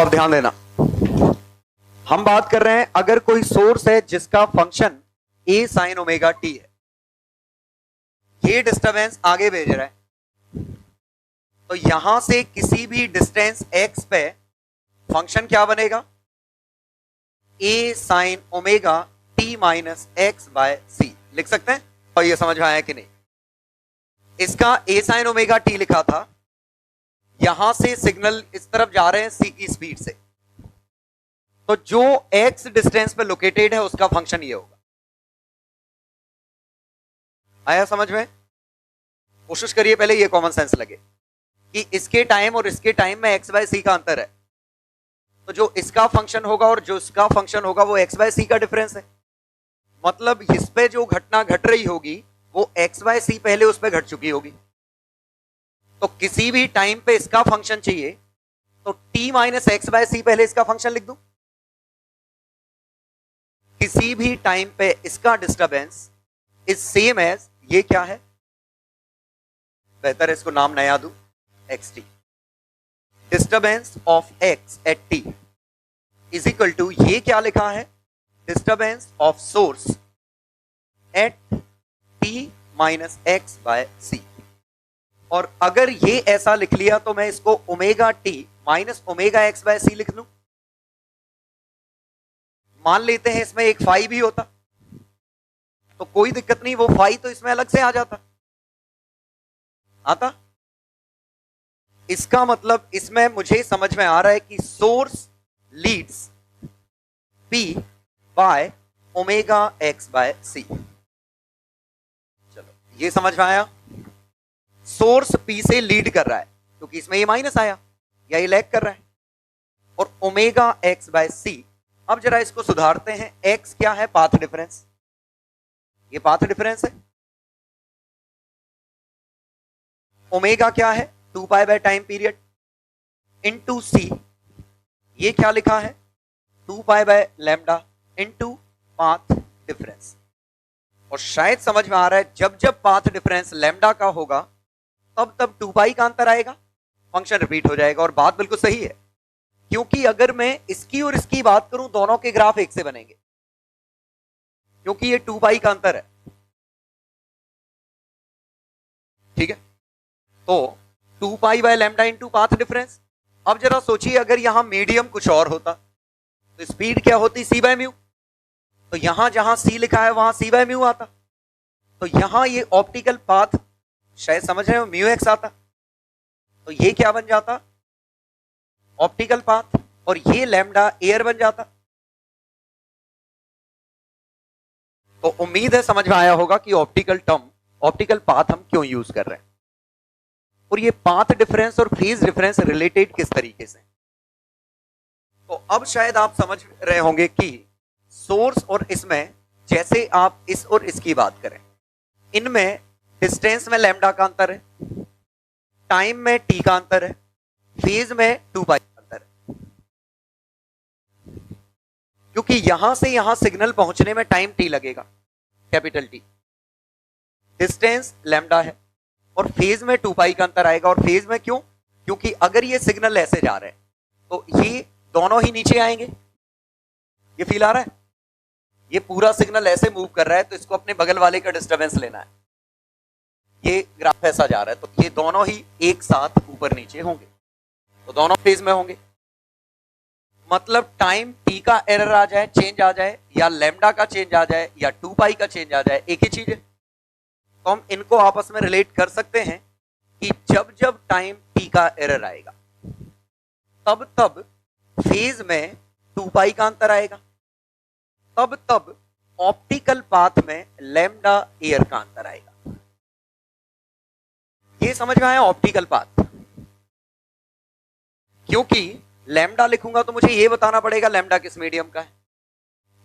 अब ध्यान देना, हम बात कर रहे हैं अगर कोई सोर्स है जिसका फंक्शन ए साइन ओमेगा टी है, ये डिस्टरबेंस आगे भेज रहा है, तो यहां से किसी भी डिस्टेंस x पे फंक्शन क्या बनेगा, A sine omega t minus x by c लिख सकते हैं। और ये समझ में आया कि नहीं? इसका ए साइन ओमेगा टी लिखा था, यहां से सिग्नल इस तरफ जा रहे हैं सी की स्पीड से, तो जो x डिस्टेंस पे लोकेटेड है उसका फंक्शन ये होगा। आया समझ में? कोशिश करिए पहले ये कॉमन सेंस लगे कि इसके टाइम और इसके टाइम में x बाय सी का अंतर है, तो जो इसका फंक्शन होगा और जो इसका फंक्शन होगा वो x बाय सी का डिफरेंस है। मतलब इस पे जो घटना घट रही होगी वो x बाय सी पहले उस पे घट चुकी होगी। तो किसी भी टाइम पे इसका फंक्शन चाहिए तो t माइनस एक्स बाय सी पहले इसका फंक्शन लिख दूं। किसी भी टाइम पे इसका डिस्टरबेंस इज सेम एज, ये क्या है, बेहतर है इसको नाम नया दूं, xt। Disturbance of x at t is equal to, ये क्या लिखा है, disturbance of source at t minus x by c. और अगर ये ऐसा लिख लिया तो मैं इसको omega t minus omega x by c लिख लूं। मान लेते हैं इसमें एक फाई भी होता तो कोई दिक्कत नहीं, वो फाई तो इसमें अलग से आ जाता, आता। इसका मतलब इसमें मुझे समझ में आ रहा है कि source leads P by omega x by c. चलो ये समझ में आया, सोर्स P से लीड कर रहा है क्योंकि इसमें ये माइनस आया या ये लैग कर रहा है, और ओमेगा एक्स बाय सी। अब जरा इसको सुधारते हैं, x क्या है, पाथ डिफरेंस, ये पाथ डिफरेंस है। ओमेगा क्या है, 2 pi by time period into c, ये क्या लिखा है, 2 pi by lambda into path difference. और शायद समझ में आ रहा है, जब जब पाथ डिफरेंस लैम्डा का होगा तब तब 2 पाई का अंतर आएगा, फंक्शन रिपीट हो जाएगा। और बात बिल्कुल सही है, क्योंकि अगर मैं इसकी और इसकी बात करूं दोनों के ग्राफ एक से बनेंगे, क्योंकि ये 2 पाई का अंतर है। ठीक है, तो 2 pi by lambda into path difference. अब जरा सोचिए अगर यहां मीडियम कुछ और होता तो स्पीड क्या होती, सी बाय म्यू। तो यहां जहां सी लिखा है वहां सी बाय म्यू आता, तो यहां ये ऑप्टिकल पाथ, शायद समझ रहे हो, म्यू एक्स आता, तो ये क्या बन जाता, ऑप्टिकल पाथ, और ये लैम्डा एयर बन जाता। तो उम्मीद है समझ में आया होगा कि ऑप्टिकल टर्म, ऑप्टिकल पाथ हम क्यों यूज कर रहे हैं, और ये पाथ डिफरेंस और फेज डिफरेंस रिलेटेड किस तरीके से। तो अब शायद आप समझ रहे होंगे कि सोर्स और इसमें, जैसे आप इस और इसकी बात करें, इनमें डिस्टेंस में लैम्डा का अंतर है, टाइम में टी का अंतर है, फेज में 2 पाई का अंतर है। क्योंकि यहां से यहां सिग्नल पहुंचने में टाइम टी लगेगा, कैपिटल टी, डिस्टेंस लैम्डा है, और फेज में 2 पाई का अंतर आएगा। और फेज में क्यों, क्योंकि अगर ये सिग्नल ऐसे जा रहे हैं तो ये दोनों ही नीचे आएंगे। ये फील आ रहा है, ये पूरा सिग्नल ऐसे मूव कर रहा है तो इसको अपने बगल वाले का डिस्टरबेंस लेना है, ये ग्राफ ऐसा जा रहा है, तो ये दोनों ही एक साथ ऊपर नीचे होंगे, तो दोनों फेज में होंगे। मतलब टाइम टी का एरर आ जाए, चेंज आ जाए, या लैम्डा का चेंज आ जाए, या 2 पाई का चेंज आ जाए, एक ही चीज है। तो हम इनको आपस में रिलेट कर सकते हैं कि जब जब टाइम टी का एरर आएगा तब तब फेज में 2 पाई का अंतर आएगा, तब तब ऑप्टिकल पाथ में लैम्डा एयर का अंतर आएगा। ये समझ में आया, ऑप्टिकल पाथ। क्योंकि लैम्डा लिखूंगा तो मुझे ये बताना पड़ेगा लैम्डा किस मीडियम का है,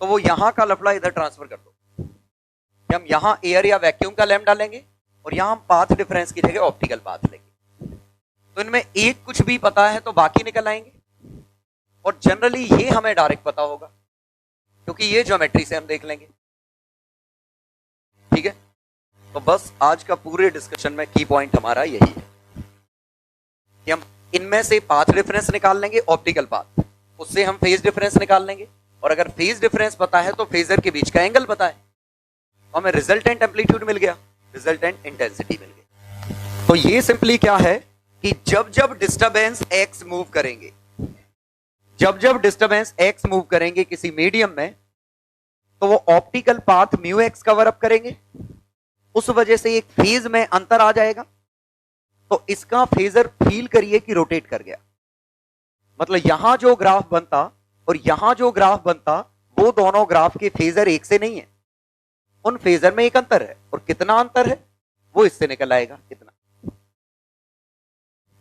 तो वो यहां का लफड़ा इधर ट्रांसफर कर दो कि हम यहां एयर या वैक्यूम का लैम्डा लेंगे और यहां हम पाथ डिफरेंस की जगह ऑप्टिकल पाथ लेंगे। तो इनमें एक कुछ भी पता है तो बाकी निकल आएंगे, और जनरली ये हमें डायरेक्ट पता होगा क्योंकि ये ज्योमेट्री से हम देख लेंगे। ठीक है, तो बस आज का पूरे डिस्कशन में की पॉइंट हमारा यही है कि हम इनमें से पाथ डिफरेंस निकाल लेंगे, ऑप्टिकल पाथ, उससे हम फेज डिफरेंस निकाल लेंगे, और अगर फेज डिफरेंस पता है तो फेजर के बीच का एंगल पता है, तो हमें रिजल्टेंट एम्पलीट्यूड मिल गया, रिजल्टेंट इंटेंसिटी मिल गई। तो ये सिंपली क्या है कि जब जब डिस्टरबेंस एक्स मूव करेंगे, जब जब डिस्टरबेंस एक्स मूव करेंगे किसी मीडियम में, तो वो optical path mu x cover up करेंगे, उस वजह से एक फेज में अंतर आ जाएगा, तो इसका फेजर फील करिए कि रोटेट कर गया। मतलब यहां जो ग्राफ बनता और यहां जो ग्राफ बनता, वो दोनों ग्राफ के फेजर एक से नहीं है, उन फेजर में एक अंतर है, और कितना अंतर है वो इससे निकल आएगा,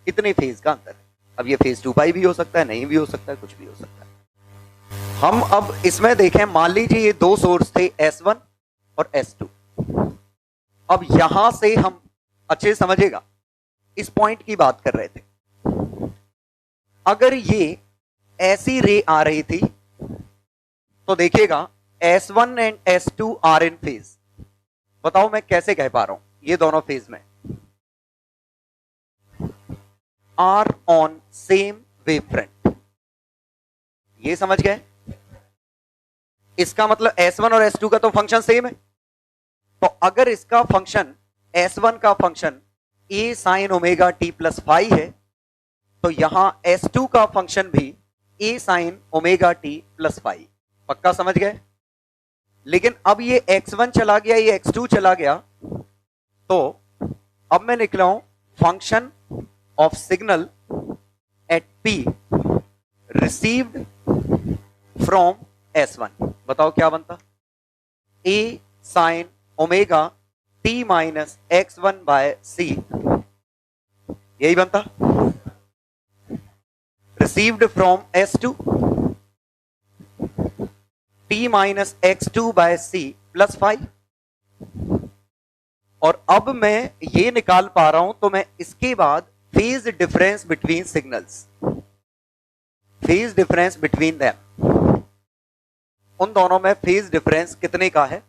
कितने फेज का अंतर है। अब ये फेज 2 पाई भी हो सकता है, नहीं भी हो सकता है, कुछ भी हो सकता है। हम अब इसमें देखें, मान लीजिए ये दो सोर्स थे S1 और S2। अब यहां से हम अच्छे समझेगा, इस पॉइंट की बात कर रहे थे, अगर ये ऐसी रे आ रही थी तो देखिएगा S1 and S2 are in phase. बताओ मैं कैसे कह पा रहा हूं ये दोनों फेज में are on same wave front, ये समझ गए? इसका मतलब S1 और S2 का तो फंक्शन सेम है, तो अगर इसका फंक्शन S1 का function a sin omega t plus phi है, तो यहां S2 का फंक्शन भी a sin omega t plus phi. पक्का समझ गए? लेकिन अब ये x1 चला गया, ये x2 चला गया, तो अब मैं लिख रहा हूं function of signal at p received from S1। बताओ क्या बनता? a sin omega t minus x1 by c, यही बनता, received from S2 t minus x2 by c plus 5। और अब मैं ये निकाल पा रहा हूं, तो मैं इसके बाद phase difference between signals, phase difference between them, उन दोनों में फेज डिफरेंस कितने का है,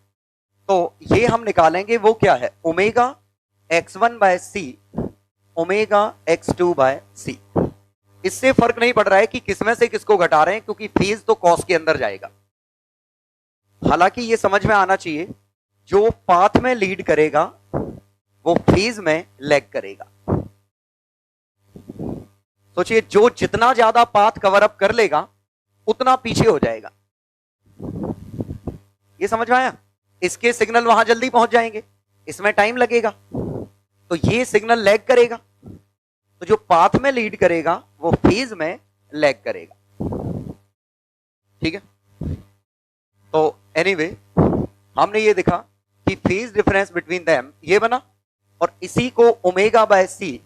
तो ये हम निकालेंगे। वो क्या है? ओमेगा x1 बाय सी ओमेगा x2 बाय सी। इससे फर्क नहीं पड़ रहा है कि किसमें से किसको घटा रहे हैं, क्योंकि फेज तो कॉस के अंदर जाएगा। हालांकि ये समझ में आना चाहिए, जो पाथ में लीड करेगा वो फेज में लैग करेगा। सोचिए, जो जितना ज्यादा पाथ कवर अप कर लेगा उतना पीछे हो जाएगा। ये समझ में आया? इसके सिग्नल वहां जल्दी पहुंच जाएंगे, इसमें टाइम लगेगा, तो ये सिग्नल लैग करेगा, तो जो पाथ में लीड करेगा वो फेज में लैग करेगा। ठीक है? तो एनीवे हमने ये देखा कि फेज डिफरेंस बिटवीन देम ये बना, और इसी को omega by C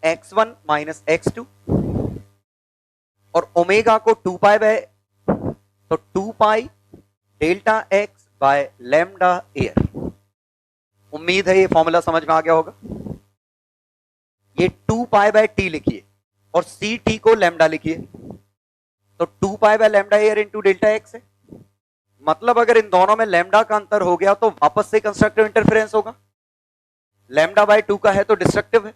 x1 minus x2, और ओमेगा को 2 पाई बाय, तो 2 pi delta x bye lambda air. उम्मीद है ये फॉर्मूला समझ में आ गया होगा। ये 2 पाई बाय टी लिखिए और सी टी को लैम्डा लिखिए, तो 2 pi by lambda air into delta x है। मतलब अगर इन दोनों में लैम्डा का अंतर हो गया तो वापस से कंस्ट्रक्टिव इंटरफेरेंस होगा, लैम्डा बाय 2 का है तो डिस्ट्रक्टिव है।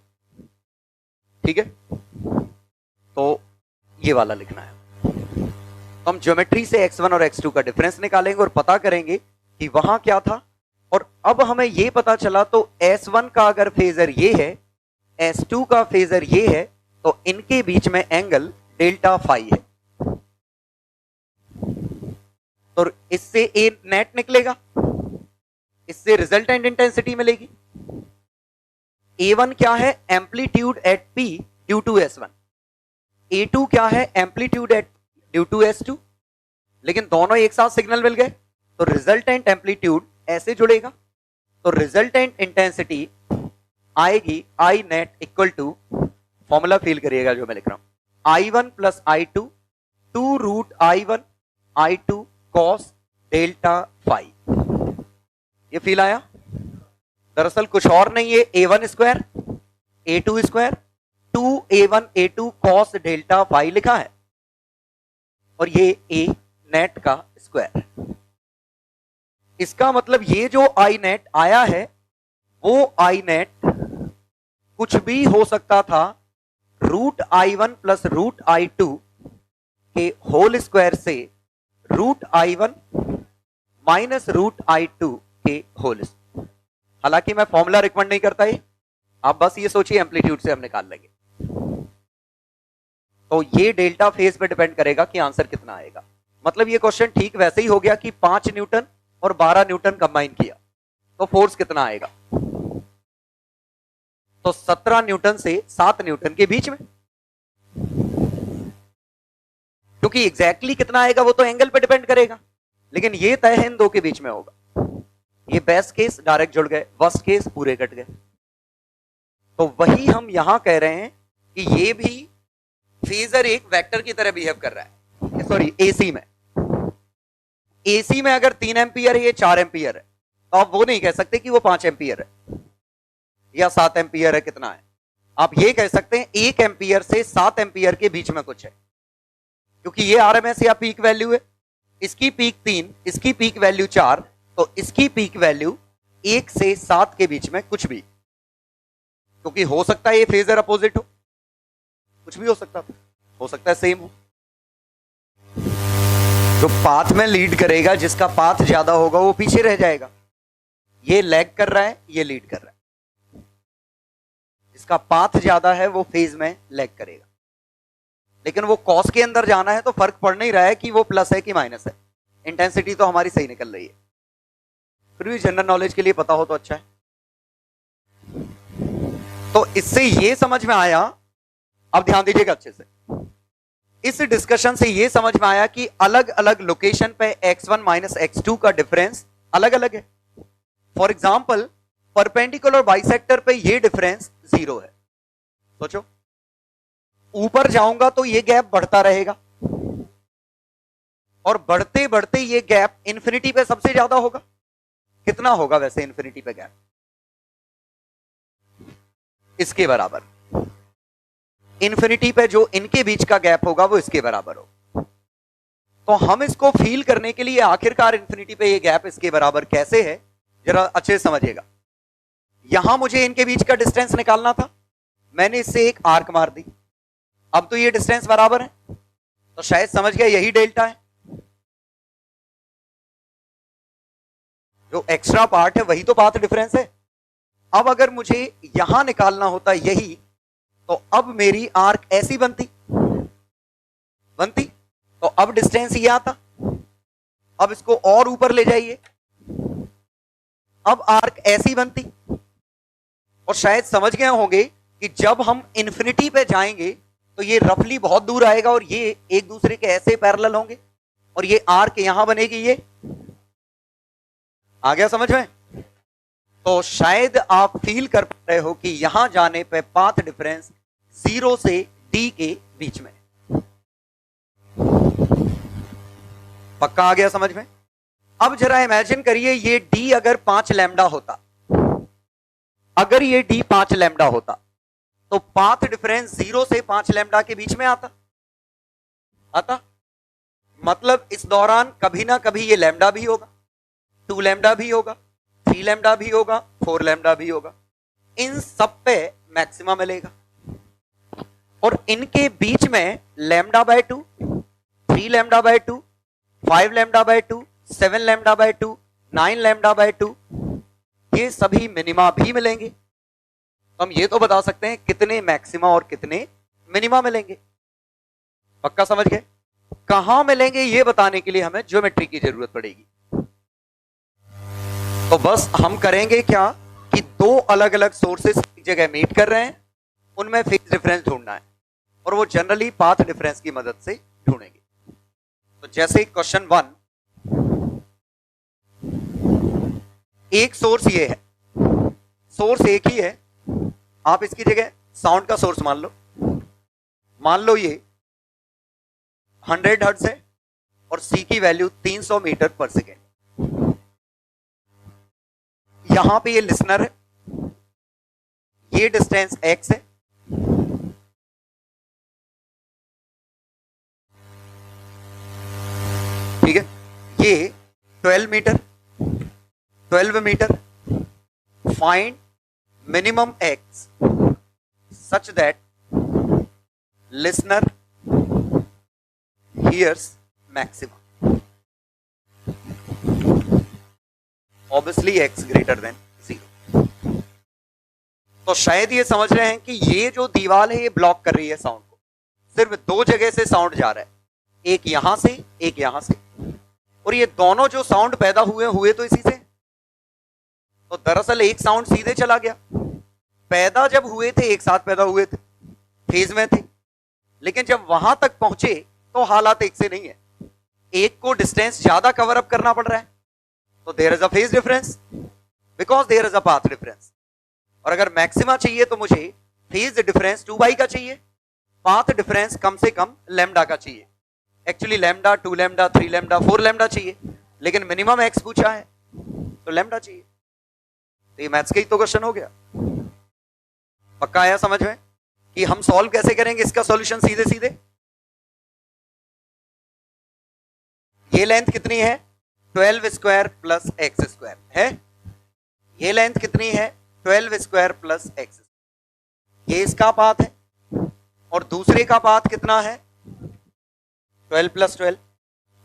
ठीक है? तो ये वाला लिखना है। तो हम ज्योमेट्री से x1 और x2 का डिफरेंस निकालेंगे और पता करेंगे कि वहां क्या था। और अब हमें ये पता चला, तो S1 का अगर फेजर ये है, S2 का फेजर ये है, तो इनके बीच में एंगल डेल्टा फाई है, तो इससे ए नेट निकलेगा, इससे रिजल्टेंट इंटेंसिटी मिलेगी। A1 क्या है? Amplitude at P due to S1। A2 क्या है? Amplitude at due to S2। लेकिन दोनों एक साथ सिग्नल मिल गए, तो रिजल्टेंट एम्पलीट्यूड ऐसे जुड़ेगा, तो रिजल्टेंट इंटेंसिटी आएगी I net equal to, formula feel करिएगा जो मैं लिख रहा हूं, I1 plus I2 2 root I1 I2 cos delta phi. ये फील आया? दरअसल कुछ और नहीं है, A1 square A2 square 2A1 A2 cos delta phi लिखा है, और ये A नेट का स्क्वायर। इसका मतलब ये जो आई नेट आया है वो आई नेट कुछ भी हो सकता था, root I1 plus root I2 के होल स्क्वायर से √I1 माइनस √I2 के होल। हालांकि मैं फॉर्मूला रिकमेंड नहीं करता ये, आप बस ये सोचिए एम्पलीट्यूड से हम निकाल लेंगे। तो ये डेल्टा फेज पे डिपेंड करेगा कि आंसर कितना आएगा। मतलब ये क्वेश्चन ठीक वैसे ही हो गया कि 5 न्यूटन और 12 न्यूटन कंबाइन किया तो फोर्स कितना आएगा, तो 17 न्यूटन से 7 न्यूटन के बीच में। क्योंकि एग्जैक्टली कितना आएगा वो तो एंगल पे डिपेंड करेगा, लेकिन ये तय है इन दो के बीच में होगा। ये बेस्ट केस डायरेक्ट जुड़ गए, वर्स्ट केस पूरे कट गए। तो वही हम यहां कह रहे हैं कि ये भी फेजर एक वेक्टर की तरह बिहेव कर रहा है। सॉरी, एसी में, एसी में अगर 3 एम्पियर है, ये 4 एम्पियर है, तो आप वो नहीं कह सकते कि वो 5 एम्पियर है या 7 एम्पियर है, कितना है। आप ये कह सकते हैं 1 एम्पियर से 7 एम्पियर के बीच में कुछ है, क्योंकि ये आरएमएस या पीक वैल्यू है। इसकी पीक 3, इसकी पीक वैल्यू 4, तो इसकी पीक वैल्यू 1 से 7 के बीच में कुछ भी, क्योंकि हो सकता है ये फेजर अपोजिट हो, कुछ भी हो सकता है सेम हो। जो पाथ में लीड करेगा, जिसका पाथ ज्यादा होगा वो पीछे रह जाएगा। ये लैग कर रहा है, ये लीड कर रहा है। जिसका पाथ ज्यादा है वो फेज में लैग करेगा, लेकिन वो कॉस के अंदर जाना है तो फर्क पड़ नहीं रहा है कि वो प्लस है कि माइनस है। इंटेंसिटी तो हमारी सही निकल रही है, फिर भी जनरल नॉलेज के लिए पता हो तो अच्छा है। तो इससे ये समझ में आया, अब ध्यान दीजिएगा अच्छे से, इस डिस्कशन से ये समझ में आया कि अलग अलग लोकेशन पे x1 माइनस x2 का डिफरेंस अलग अलग है। फॉर एग्जाम्पल, परपेंडिकुलर बाइसेक्टर पे ये डिफरेंस 0 है। सोचो, ऊपर जाऊंगा तो ये गैप बढ़ता रहेगा, और बढ़ते बढ़ते ये गैप इंफिनिटी पे सबसे ज्यादा होगा। कितना होगा वैसे इंफिनिटी पे गैप? इसके बराबर। इंफिनिटी पे जो इनके बीच का गैप होगा वो इसके बराबर हो। तो हम इसको फील करने के लिए आखिरकार इंफिनिटी पे ये गैप इसके बराबर कैसे है, जरा अच्छे से समझिएगा। यहां मुझे इनके बीच का डिस्टेंस निकालना था, मैंने इससे एक आर्क मार दी। अब तो ये डिस्टेंस बराबर है, तो शायद समझ गया यही डेल्टा है। जो एक्स्ट्रा पार्ट है वही तो पाथ डिफरेंस है। अब अगर मुझे यहां निकालना होता यही, तो अब मेरी आर्क ऐसी बनती, तो अब डिस्टेंस ये आता। अब इसको और ऊपर ले जाइए, अब आर्क ऐसी बनती। और शायद समझ गए होंगे कि जब हम इंफिनिटी पे जाएंगे तो ये रफली बहुत दूर आएगा और ये एक दूसरे के ऐसे पैरेलल होंगे, और ये आर्क यहां बनेगी। ये आ गया समझ में? तो शायद आप फील कर पा रहे हो कि यहां जाने पे पाथ डिफरेंस 0 से d के बीच में। पक्का आ गया समझ में? अब जरा इमेजिन करिए, ये d अगर 5 लैम्डा होता, अगर ये d 5 लैम्डा होता, तो पाथ डिफरेंस 0 से 5 लैम्डा के बीच में आता। मतलब इस दौरान कभी ना कभी ये लैम्डा भी होगा, 2 लैम्डा भी होगा, 3 लैम्डा भी होगा, 4 लैम्डा भी होगा। इन सब पे मैक्सिमा मिलेगा, और इनके बीच में lambda by 2, 3 lambda by 2, 5 lambda by 2, 7 lambda by 2, 9 lambda by 2, ये सभी मिनिमा भी मिलेंगे। हम ये तो बता सकते हैं कितने मैक्सिमा और कितने मिनिमा मिलेंगे। पक्का समझ गए? कहां मिलेंगे ये बताने के लिए हमें ज्योमेट्री की जरूरत पड़ेगी। तो बस हम करेंगे क्या कि 2 अलग अलग सोर्सेस एक जगह मीट कर रहे हैं, उनमें फेज डिफरेंस ढूंढना है, और वो जनरली पाथ डिफरेंस की मदद से ढूंढेंगे। तो जैसे क्वेश्चन 1, एक सोर्स ये है, सोर्स एक ही है, आप इसकी जगह साउंड का सोर्स मान लो ये 100 हर्ट्ज है और सी की वैल्यू 300 मीटर पर सेकेंड। यहां पे ये लिसनर है, ये डिस्टेंस x है, ठीक है, ये 12 metre. Find minimum x such that listener here's maximum. Obviously x greater than 0. तो शायद ये समझ रहे हैं कि ये जो दीवार है ये ब्लॉक कर रही है साउंड को, सिर्फ दो जगह से साउंड जा रहा है, एक यहां से एक यहां से, और ये दोनों जो साउंड पैदा हुए तो इसी से। तो दरअसल एक साउंड सीधे चला गया, पैदा जब हुए थे एक साथ पैदा हुए थे, फेज में थे, लेकिन जब वहां तक पहुंचे तो हालात एक से नहीं है, एक को डिस्टेंस ज्यादा कवर अप करना पड़ रहा है, तो there is a phase difference because there is a path difference. और अगर मैक्सिमा चाहिए तो मुझे फेज डिफरेंस 2 का चाहिए, पाथ डिफरेंस कम से कम लैम्डा का चाहिए। Actually lambda 2 lambda 3 lambda 4 lambda चाहिए, लेकिन मिनिमम एक्स पूछा है तो लैम्डा चाहिए। तो ये मैथ्स का ही तो क्वेश्चन हो गया। पक्का आया समझ में कि हम सॉल्व कैसे करेंगे इसका सॉल्यूशन? सीधे सीधे ये लेंथ कितनी है 12 स्क्वायर प्लस एक्स स्क्वायर है, ये लेंथ कितनी है 12 स्क्वायर प्लस एक्स, ये इसका पाथ है, और दूसरे का पाथ कितना है 12 प्लस 12,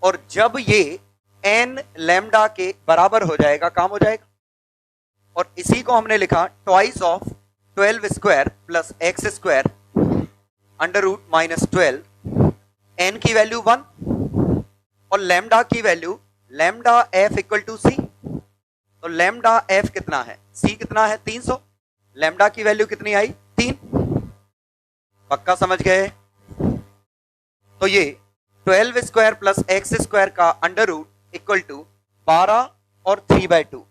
और जब ये n लैम्डा के बराबर हो जाएगा काम हो जाएगा, और इसी को हमने लिखा twice of 12 square plus x square under root minus 12, n की वैल्यू 1 और लैम्डा की value lambda f equal to c. तो लैम्डा f कितना है, c कितना है 300, लैम्डा की वैल्यू कितनी आई 3। पक्का समझ गए? तो ये 12 स्क्वायर प्लस एक्स स्क्वायर का अंडर रूट इक्वल टू 12 और 3/2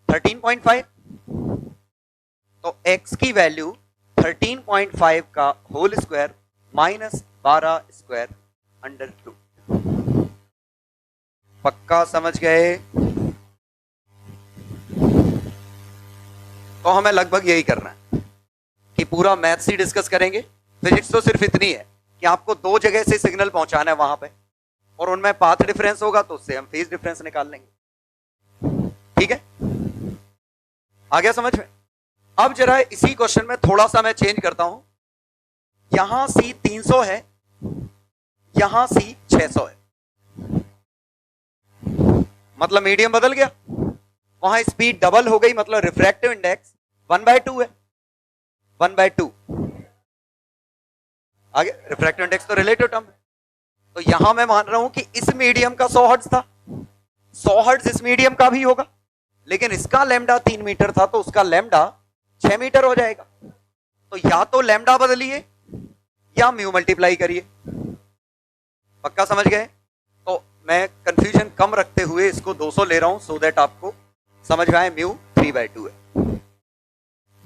13.5। तो x की वैल्यू 13.5 का whole square minus 12 square under root. पक्का समझ गए? तो हमें लगभग यही करना है कि पूरा मैथ्स ही डिस्कस करेंगे। फिजिक्स तो सिर्फ इतनी है कि आपको दो जगह से सिग्नल पहुंचाना है वहां पे, और उनमें पाथ डिफरेंस होगा तो उससे हम फेज डिफरेंस निकाल लेंगे। ठीक है, आ गया समझ में? अब जरा इसी क्वेश्चन में थोड़ा सा मैं चेंज करता हूं, यहां C 300 है, यहां C 600 है, मतलब मीडियम बदल गया, वहां स्पीड डबल हो गई, मतलब रिफ्रैक्टिव इंडेक्स 1/2 है, 1/2 आगे। रिफ्रैक्टिव इंडेक्स तो रिलेटिव टर्म है, तो यहां मैं मान रहा हूं कि इस मीडियम का 100 हर्ट्ज था, 100 हर्ट्ज इस मीडियम का भी होगा, लेकिन इसका लैम्डा 3 मीटर था तो उसका लैम्डा 6 मीटर हो जाएगा। तो या तो लैम्डा बदलिए या म्यू मल्टीप्लाई करिए। पक्का समझ गए? तो मैं कंफ्यूजन कम रखते हुए इसको 200 ले रहा हूं सो दैट आपको समझ में आए म्यू 3/2 है,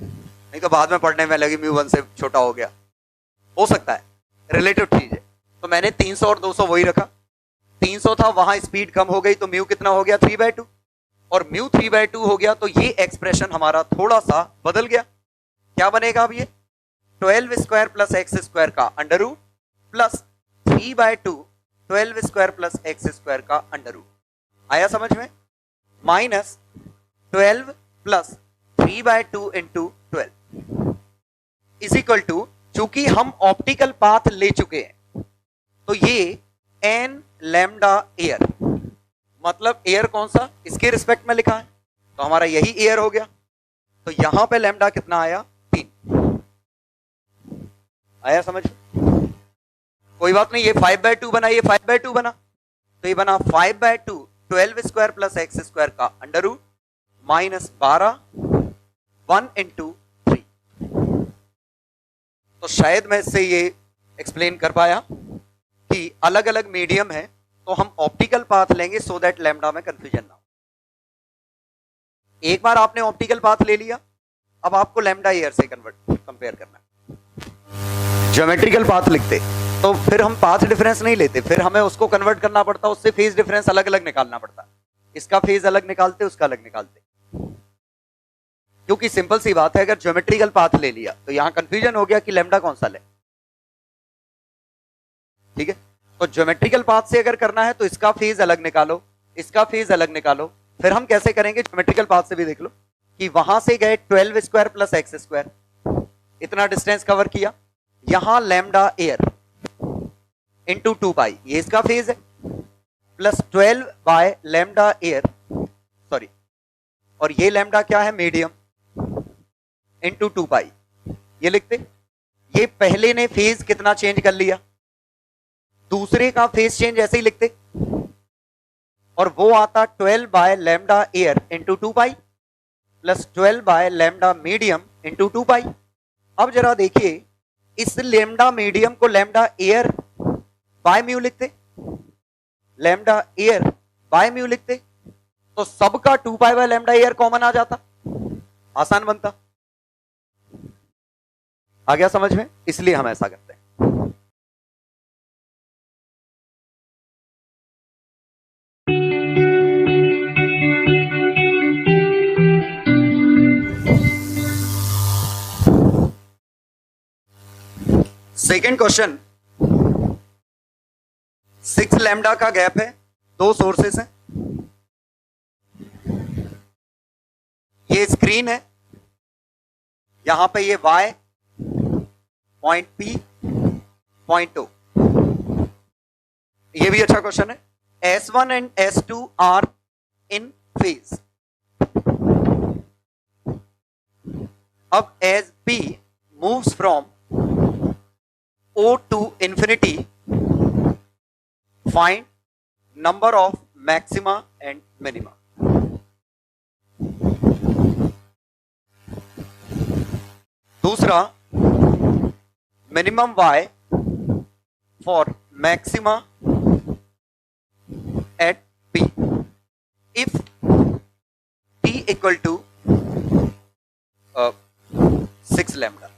नहीं तो बाद में पढ़ने में लगी म्यू 1 से छोटा हो गया, हो सकता है, रिलेटिव चीज है। तो मैंने 300 और 200 वही रखा, 300 था वहां स्पीड कम हो गई तो म्यू कितना हो गया 3/2, और म्यू 3/2 हो गया, तो ये एक्सप्रेशन हमारा थोड़ा सा बदल गया। क्या बनेगा अब ये 12 स्क्वायर प्लस एक्स स्क्वायर का under root plus 3/2 12 square plus x square का अंडर रूट। आया समझ में? Minus 12 plus 3/2 into 12 is equal to, चूंकि हम ऑप्टिकल पाथ ले चुके हैं तो ये n लैम्डा एयर, मतलब एयर कौन सा इसके रिस्पेक्ट में लिखा है, तो हमारा यही एयर हो गया। तो यहां पे लैम्डा कितना आया 3। आया समझ? कोई बात नहीं, ये 5/2 बना, ये 5/2 बना, तो ये बना 5/2 12 स्क्वायर प्लस एक्स स्क्वायर का अंडर रूट माइनस 12 1 इंटू 3। तो शायद मैं इससे ये एक्सप्लेन कर पाया कि अलग अलग मीडियम है तो हम ऑप्टिकल पाथ लेंगे सो दैट लैम्डा में कंफ्यूजन ना हो। एक बार आपने ऑप्टिकल पाथ ले लिया, अब आपको लैम्डा एयर से कंपेयर करना है। ज्योमेट्रिकल पाथ लिखते तो फिर हम पाथ डिफरेंस नहीं लेते, फिर हमें उसको कन्वर्ट करना पड़ता, उससे फेज डिफरेंस अलग अलग निकालना पड़ता, इसका फेज अलग निकालते उसका अलग निकालते, क्योंकि सिंपल सी बात है अगर ज्योमेट्रिकल पाथ ले लिया तो यहां कंफ्यूजन हो गया कि लैम्डा कौन सा ले। ठीक है, तो ज्योमेट्रिकल पाथ से अगर करना है तो इसका फेज अलग निकालो, इसका फेज अलग निकालो। फिर हम कैसे करेंगे ज्योमेट्रिकल पाथ से भी देख लो कि वहां से गए 12 स्क्वायर प्लस एक्स स्क्वायर, इतना डिस्टेंस कवर किया, यहां लैम्डा एयर इंटू 2 पाई, ये इसका फेज है, plus 12 by lambda air, sorry, और ये लैम्डा क्या है, मीडियम, इंटू 2 पाई, ये लिखते। ये पहले ने फेज कितना चेंज कर लिया, दूसरे का फेज चेंज ऐसे ही लिखते, और वो आता 12 by lambda air into 2 pi plus 12 by lambda medium into 2 pi. अब जरा देखिए, इस लैम्डा मीडियम को लैम्डा एयर बाय म्यू लिखते, लैम्डा एयर बाय म्यू लिखते, तो सबका 2 pi by lambda air common आ जाता, आसान बनता। आ गया समझ में, इसलिए हम ऐसा करते हैं। सेकेंड क्वेश्चन, 6 लैम्डा का गैप है, दो सोर्सेस हैं, ये स्क्रीन है, यहां पे ये y, point P, point O। ये भी अच्छा क्वेश्चन है। S1 and S2 are in phase. अब as P moves from O to infinity, find number of maxima and minima. दूसरा, minimum y for maxima at P if P equal to 6 lambda.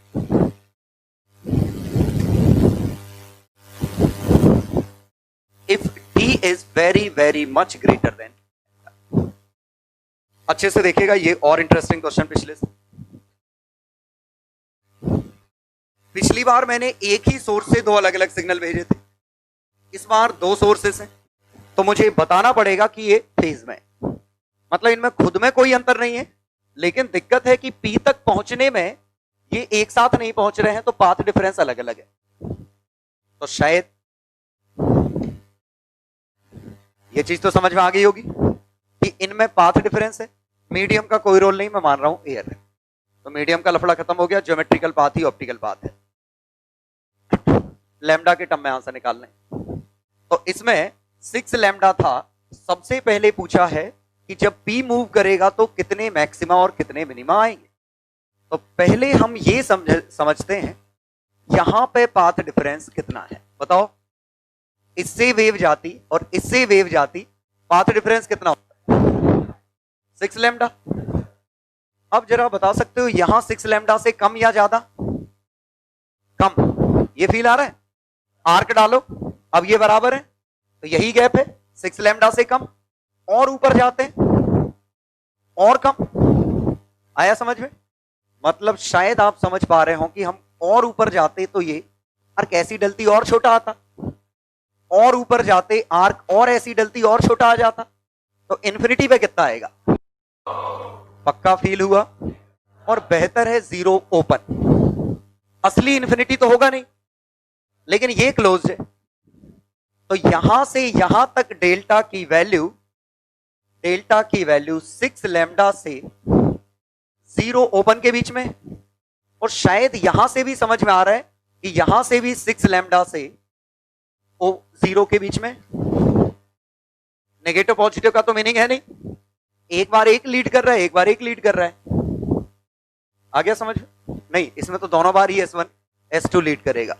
If T is very very much greater than, अच्छे से देखिएगा, ये और interesting question पिछले से। पिछली बार मैंने एक ही सोर्स से दो अलग अलग सिग्नल भेजे थे, इस बार दो सोर्सेस हैं, तो मुझे बताना पड़ेगा कि ये फेज में, मतलब इनमें खुद में कोई अंतर नहीं है, लेकिन दिक्कत है कि P तक पहुंचने में ये एक साथ नहीं पहुंच रहे हैं, तो पाथ डिफरेंस अलग अलग है। तो शायद ये चीज तो समझ में आ गई होगी कि इनमें पाथ डिफरेंस है, मीडियम का कोई रोल नहीं, मैं मान रहा हूं एयर है, तो मीडियम का लफड़ा खत्म हो गया, ज्योमेट्रिकल पाथ ही ऑप्टिकल पाथ है। लैम्डा के टर्म में आंसर निकालने, तो इसमें 6 लैम्डा था। सबसे पहले पूछा है कि जब P मूव करेगा तो कितने मैक्सिमा और कितने मिनिमा आएंगे। तो पहले हम ये समझते हैं यहां पे पाथ डिफरेंस कितना है, बताओ। इससे वेव जाती और इससे वेव जाती, पाथ डिफरेंस कितना होता है, 6 लैम्डा। अब जरा बता सकते हो यहां 6 लैम्डा से कम या ज्यादा, कम, ये फील आ रहा है, आर्क डालो, अब ये बराबर है, तो यही गैप है, 6 लैम्डा से कम, और ऊपर जाते हैं और कम। आया समझ में, मतलब शायद आप समझ पा रहे हो कि हम और ऊपर जाते तो ये आर्क ऐसी डलती और छोटा आता, और ऊपर जाते आर्क और ऐसी डलती और छोटा आ जाता, तो इन्फिनिटी पे कितना आएगा, पक्का फील हुआ। और बेहतर है जीरो ओपन, असली इन्फिनिटी तो होगा नहीं, लेकिन ये क्लोज है, तो यहां से यहां तक डेल्टा की वैल्यू 6 लैम्डा से जीरो ओपन के बीच में। और शायद यहां से भी समझ में आ रहा है कि यहां से भी 6 लैम्डा से जीरो के बीच में। नेगेटिव पॉजिटिव का तो मीनिंग है नहीं, एक बार एक लीड कर रहा है, एक बार एक लीड कर रहा है। आ गया समझ नहीं, इसमें तो दोनों बार ही S1 S2 लीड करेगा,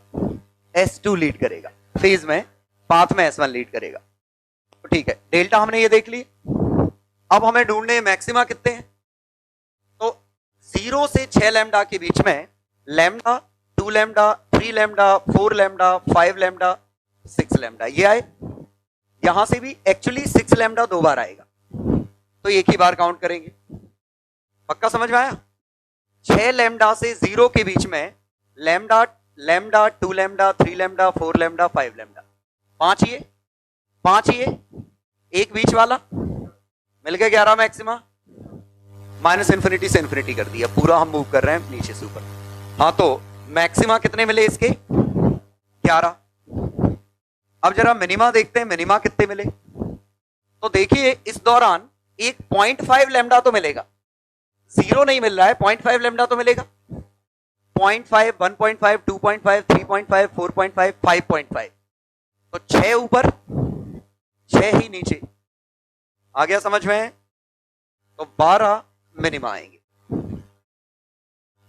S2 लीड करेगा फेज में, पाथ में S1 लीड करेगा। तो ठीक है, डेल्टा हमने ये देख ली। अब हमें ढूंढने मैक्सिमा कितने हैं, तो 0 से 6 लैम्डा के बीच में lambda, 2 lambda, 3 lambda, 4 lambda, 5 lambda, 6 lambda, ये आए। यहां से भी एक्चुअली 6 लैम्डा 2 बार आएगा, तो एक ही बार काउंट करेंगे। पक्का समझ में आया। 6 लैम्डा से 0 के बीच में lambda, 2 lambda, 3 lambda, 4 lambda, 5 lambda, 5 ये, एक बीच वाला, मिल गया 11 मैक्सिमा। माइनस इन्फिनिटी से इन्फिनिटी कर दिया, पूरा हम मूव कर रहे हैं नीचे से ऊपर। हाँ, तो मैक्सिमा कितने मिले इसके, 11। अब जरा मिनिमा देखते हैं, मिनिमा कितने मिले। तो देखिए इस दौरान एक 0.5 लैम्डा तो मिलेगा, जीरो नहीं मिल रहा है, 0.5 लैम्डा तो मिलेगा। 0.5, 1.5, 2.5, 3.5, 4.5, 5.5, तो 6 ऊपर 6 ही नीचे। आ गया समझ में? तो 12 मिनिमा आएंगे।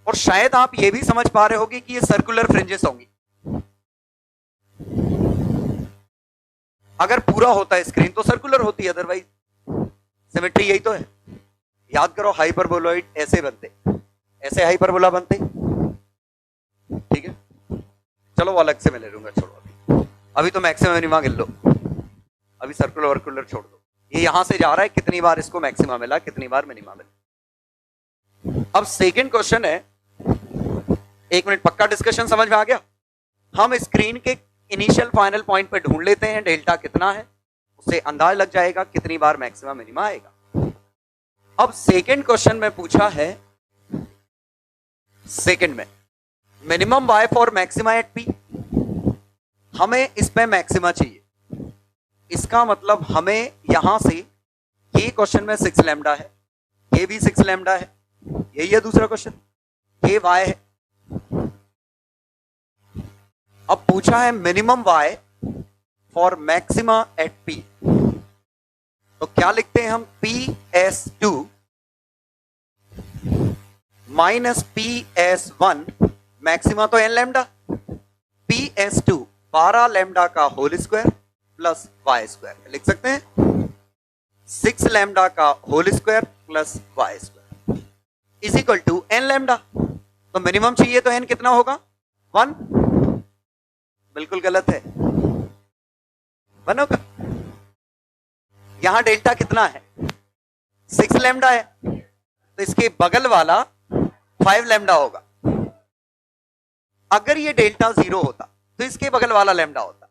और शायद आप ये भी समझ पा रहे होगे कि ये सर्कुलर फ्रिंजेस होंगी। अगर पूरा होता है स्क्रीन तो सर्कुलर होती है, अदरवाइज सिमेट्री यही तो है। याद करो, हाइपरबोलॉइड ऐसे बनते, ऐसे हाइपरबोला बनते, ठीक है। चलो वो अलग से मैं ले लूंगा, छोड़ो अभी तो मैक्सिमम मिनिमा गिन लो, अभी सर्कुलर वर्कुलर छोड़ दो। ये यहां से जा रहा है, कितनी बार इसको मैक्सिमा मिला, कितनी बार मिनिमा मिला। अब सेकंड क्वेश्चन है, एक मिनट, पक्का डिस्कशन समझ में आ गया? हम स्क्रीन के इनिशियल फाइनल पॉइंट पे ढूंढ लेते हैं डेल्टा कितना है, उससे अंदाज लग जाएगा कितनी बार मैक्सिमा मिनिमा आएगा। अब सेकंड क्वेश्चन में पूछा है, सेकंड में minimum Y for maxima at P, हमें इस पे मैक्सिमा चाहिए। इसका मतलब हमें यहां से, ये क्वेश्चन में 6 लैम्डा है, ये भी 6 लैम्डा है, यही है दूसरा क्वेश्चन, ये वाई है। अब पूछा है minimum Y for maxima at P, तो क्या लिखते हैं हम, PS2 माइनस PS1, मैक्सिमा तो n लैम्डा, PS2 12 लैम्डा का whole square plus Y square, लिख सकते हैं 6 लैम्डा का whole square plus Y square is equal to n lambda. तो मिनिमम चाहिए तो n कितना होगा, 1। बिल्कुल गलत है, 1 होगा। यहां डेल्टा कितना है, 6 लैम्डा है, तो इसके बगल वाला 5 लैम्डा होगा। अगर ये डेल्टा 0 होता तो इसके बगल वाला लैम्डा होता।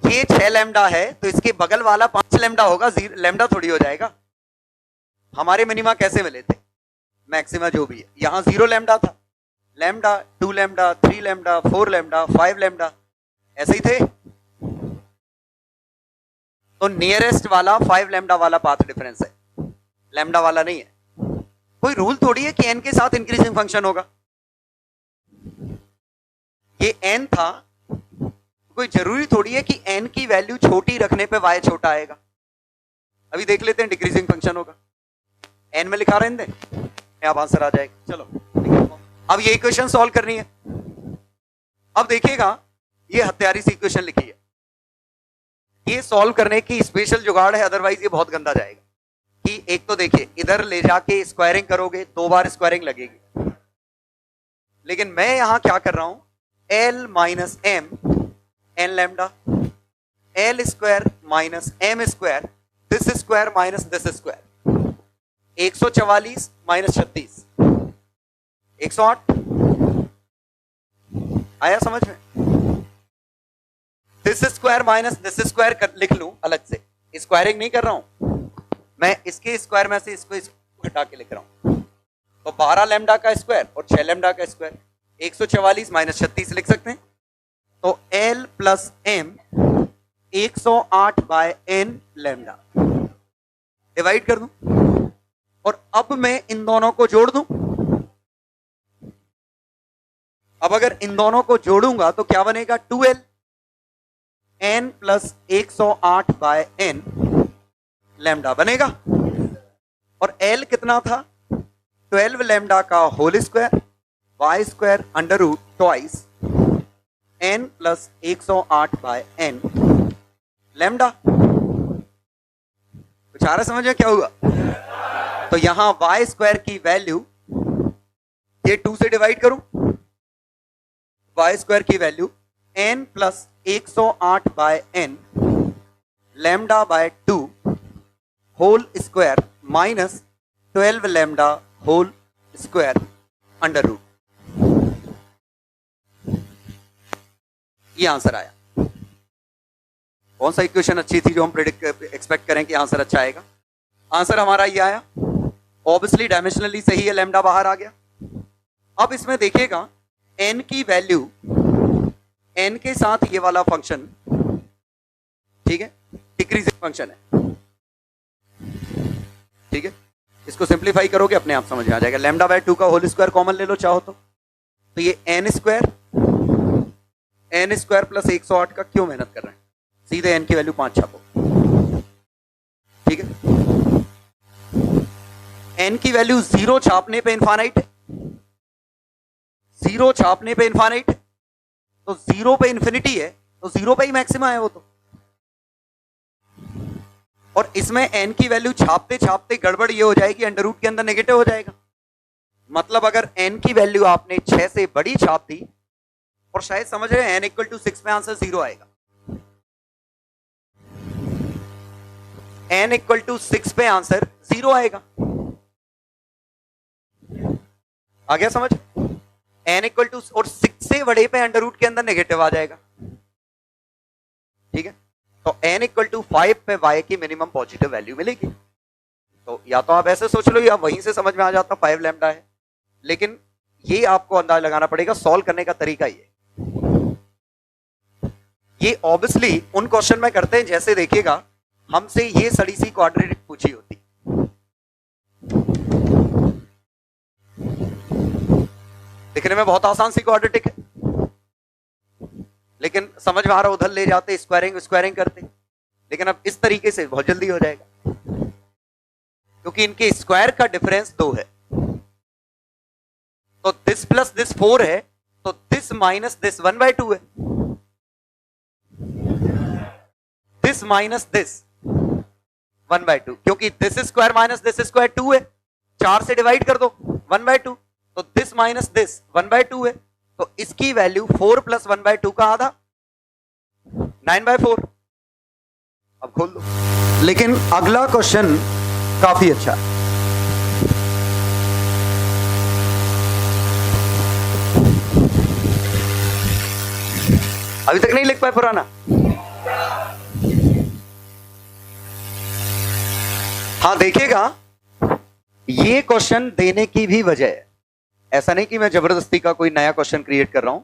ये 6 लैम्डा है तो इसके बगल वाला 5 लैम्डा होगा, लैम्डा थोड़ी हो जाएगा। हमारे मिनिमा कैसे मिले थे, मैक्सिमा जो भी है, यहां 0 लैम्डा था, lambda 2 lambda 3 lambda 4 lambda 5 lambda ऐसे ही थे। तो नियरेस्ट वाला 5 लैम्डा वाला पाथ डिफरेंस है, लैम्डा वाला नहीं है। कोई रूल थोड़ी है कि n के साथ इंक्रीजिंग फंक्शन होगा। ये n था, कोई जरूरी थोड़ी है कि n की वैल्यू छोटी रखने पे y छोटा आएगा। अभी देख लेते हैं, डिक्रीजिंग फंक्शन होगा, n में लिखा रहने दें, अब आंसर आ जाएगा। चलो अब ये इक्वेशन सॉल्व करनी है। अब देखिएगा, ये हत्यारी सी इक्वेशन लिखी है, ये सॉल्व करने की स्पेशल जुगाड़ है, अदरवाइज ये बहुत गंदा जाएगा। कि एक तो देखिए, इधर ले जाके स्क्वायरिंग करोगे, 2 बार स्क्वायरिंग लगेगी, लेकिन मैं यहां क्या कर रहा हूं, L minus M N lambda, L square minus M square, this square minus this square, 144 minus 36, 108। आया समझ में? This square minus this square लिख लूं अलग से, स्क्वायरिंग नहीं कर रहा हूं मैं, इसके स्क्वायर में से इसको हटा के लिख रहा हूं। तो 12 लैम्डा का स्क्वायर और 6 लैम्डा का स्क्वायर, 144 माइनस 36 लिख सकते हैं। तो L plus M 108 by n lambda, divide कर दूं और अब मैं इन दोनों को जोड़ दूं। अब अगर इन दोनों को जोड़ूंगा तो क्या बनेगा, 2L n plus 108 by n lambda बनेगा। और L कितना था, 12 लैम्डा का whole square Y square under root twice n plus 108 by n lambda. कुछ आ रहा समझ में क्या हुआ? तो यहां वाई स्क्वायर की वैल्यू, ये 2 से डिवाइड करूं, वाई स्क्वायर की value n plus 108 by n lambda by 2 whole square minus 12 lambda whole square under root. ये आंसर आया। कौन सा इक्वेशन अच्छी थी जो हम एक्सपेक्ट करें कि आंसर अच्छा आएगा? आंसर हमारा ये आया। ऑब्वियसली डायमेंशनली सही है, लैम्डा बाहर आ गया। अब इसमें देखिएगा n की वैल्यू n के साथ ये वाला फंक्शन, ठीक है, डिक्रीजिंग फंक्शन है, ठीक है। इसको सिंप्लीफाई करोगे अपने आप समझ में आ जाएगा। लैम्डा बाय 2 का होल स्क्वायर कॉमन ले लो चाहो तो ये n स्क्वायर प्लस 108 का क्यों मेहनत कर रहे हैं, सीधे n की वैल्यू 5 छापो, ठीक है। n की वैल्यू 0 छापने पे इनफाइनाइट है, 0 छापने पे इनफाइनाइट है, तो 0 पे इंफिनिटी है, तो 0 पे ही मैक्सिमा है वो तो। और इसमें n की वैल्यू छापते छापते गड़बड़ ये हो जाएगी, अंडर रूट के अंदर नेगेटिव हो जाएगा। मतलब अगर n की वैल्यू आपने 6 से बड़ी छाप दी, और शायद समझ रहे हैं n इक्वल टू 6 में आंसर 0 आएगा, n इक्वल टू 6 पे आंसर 0 आएगा। आ गया समझ? n इक्वल टू और 6 से बड़े पे अंडर रूट के अंदर नेगेटिव आ जाएगा, ठीक है। तो n इक्वल टू 5 पे y की मिनिमम पॉजिटिव वैल्यू मिलेगी। तो या तो आप ऐसे सोच लो या वहीं से समझ में आ जाता 5 लैम्डा है, लेकिन ये आपको अंदाजा लगाना पड़ेगा, सॉल्व करने का तरीका ये ऑब्वियसली उन क्वेश्चन में करते हैं जैसे देखिएगा हमसे ये सड़ी सी क्वाड्रेटिक पूछी होती, दिखने में बहुत आसान सी क्वाड्रेटिक है, लेकिन समझ में आ रहा उधर ले जाते स्क्वायरिंग करते, लेकिन अब इस तरीके से बहुत जल्दी हो जाएगा क्योंकि इनके स्क्वायर का डिफरेंस 2 है। तो दिस प्लस दिस 4 है, तो दिस माइनस दिस 1/2 है, दिस माइनस दिस 1/2, क्योंकि this square minus this square 2 है, 4 से डिवाइड कर दो 1/2, तो दिस माइनस दिस 1/2 है, तो इसकी वैल्यू 4 प्लस 1/2 का आधा 9/4। अब खोल दो। लेकिन अगला क्वेश्चन काफी अच्छा है। अभी तक नहीं लिख पाए पुराना? हाँ देखिएगा, ये क्वेश्चन देने की भी वजह है, ऐसा नहीं कि मैं जबरदस्ती का कोई नया क्वेश्चन क्रिएट कर रहा हूं।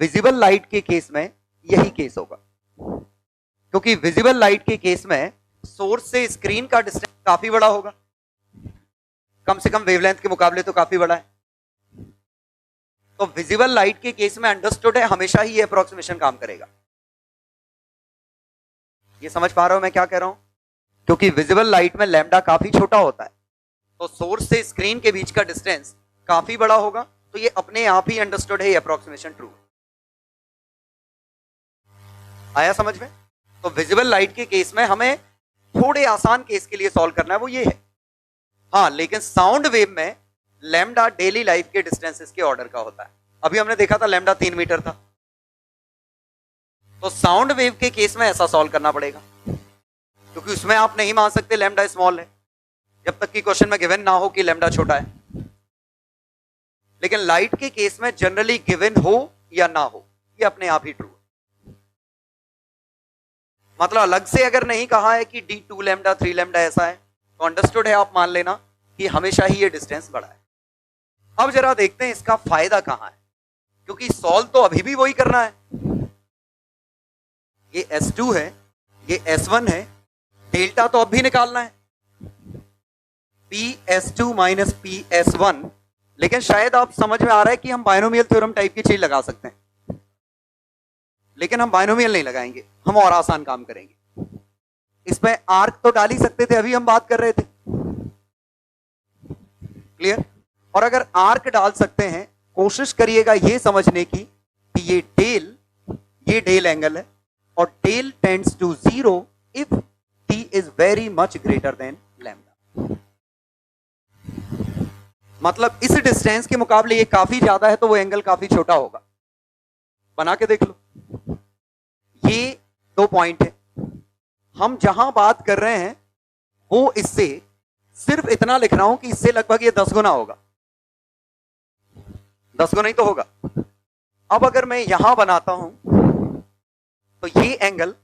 विजिबल लाइट के केस में यही केस होगा, क्योंकि विजिबल लाइट के केस में सोर्स से स्क्रीन का डिस्टेंस काफी बड़ा होगा, कम से कम वेवलेंथ के मुकाबले तो काफी बड़ा है। तो विजिबल लाइट के केस में अंडरस्टूड है हमेशा ही ये अप्रोक्सीमेशन काम करेगा। ये समझ पा रहे हो मैं क्या कह रहा हूं? क्योंकि विजिबल लाइट में लैम्डा काफी छोटा होता है, तो सोर्स से स्क्रीन के बीच का डिस्टेंस काफी बड़ा होगा, तो ये अपने आप ही अंडरस्टूड है, ये अप्रोक्सीमेशन ट्रू। आया समझ में? तो विजिबल लाइट के केस में हमें थोड़े आसान केस के लिए सॉल्व करना है, वो ये है। हाँ, लेकिन साउंड वेव में लैम्डा डेली लाइफ के डिस्टेंसेस के ऑर्डर का होता है। अभी हमने देखा था लैम्डा 3 मीटर था, तो साउंड वेव के केस में ऐसा सॉल्व करना पड़ेगा, क्योंकि उसमें आप नहीं मान सकते लैम्डा स्मॉल है जब तक कि क्वेश्चन में गिवन ना हो कि लैम्डा छोटा है। लेकिन लाइट के केस में जनरली गिवन हो या ना हो, ये अपने आप ही ट्रू है। मतलब अलग से अगर नहीं कहा है कि d 2 लैम्डा 3 लैम्डा ऐसा है, तो अंडरस्टूड है, आप मान लेना कि हमेशा ही ये डिस्टेंस बड़ा है। अब जरा देखते हैं इसका फायदा कहां है, क्योंकि सॉल्व तो अभी भी वही करना है। ये S2 है, ये S1 है, डेल्टा तो अब भी निकालना है, PS2 माइनस PS1। लेकिन शायद आप समझ में आ रहा है कि हम बायनोमियल थ्योरम टाइप की चीज लगा सकते हैं, लेकिन हम बायनोमियल नहीं लगाएंगे, हम और आसान काम करेंगे। इसमें आर्क तो डाल ही सकते थे, अभी हम बात कर रहे थे, क्लियर? और अगर आर्क डाल सकते हैं, कोशिश करिएगा ये समझने की कि ये डेल एंगल है, और del tends to 0 if t is very much greater than lambda. मतलब इस डिस्टेंस के मुकाबले ये काफी ज्यादा है, तो वो एंगल काफी छोटा होगा। बना के देख लो, ये 2 पॉइंट है। हम जहां बात कर रहे हैं वो इससे सिर्फ इतना लिख रहा हूं कि इससे लगभग ये 10 गुना होगा, 10 गुना ही तो होगा। अब अगर मैं यहां बनाता हूं तो ये एंगल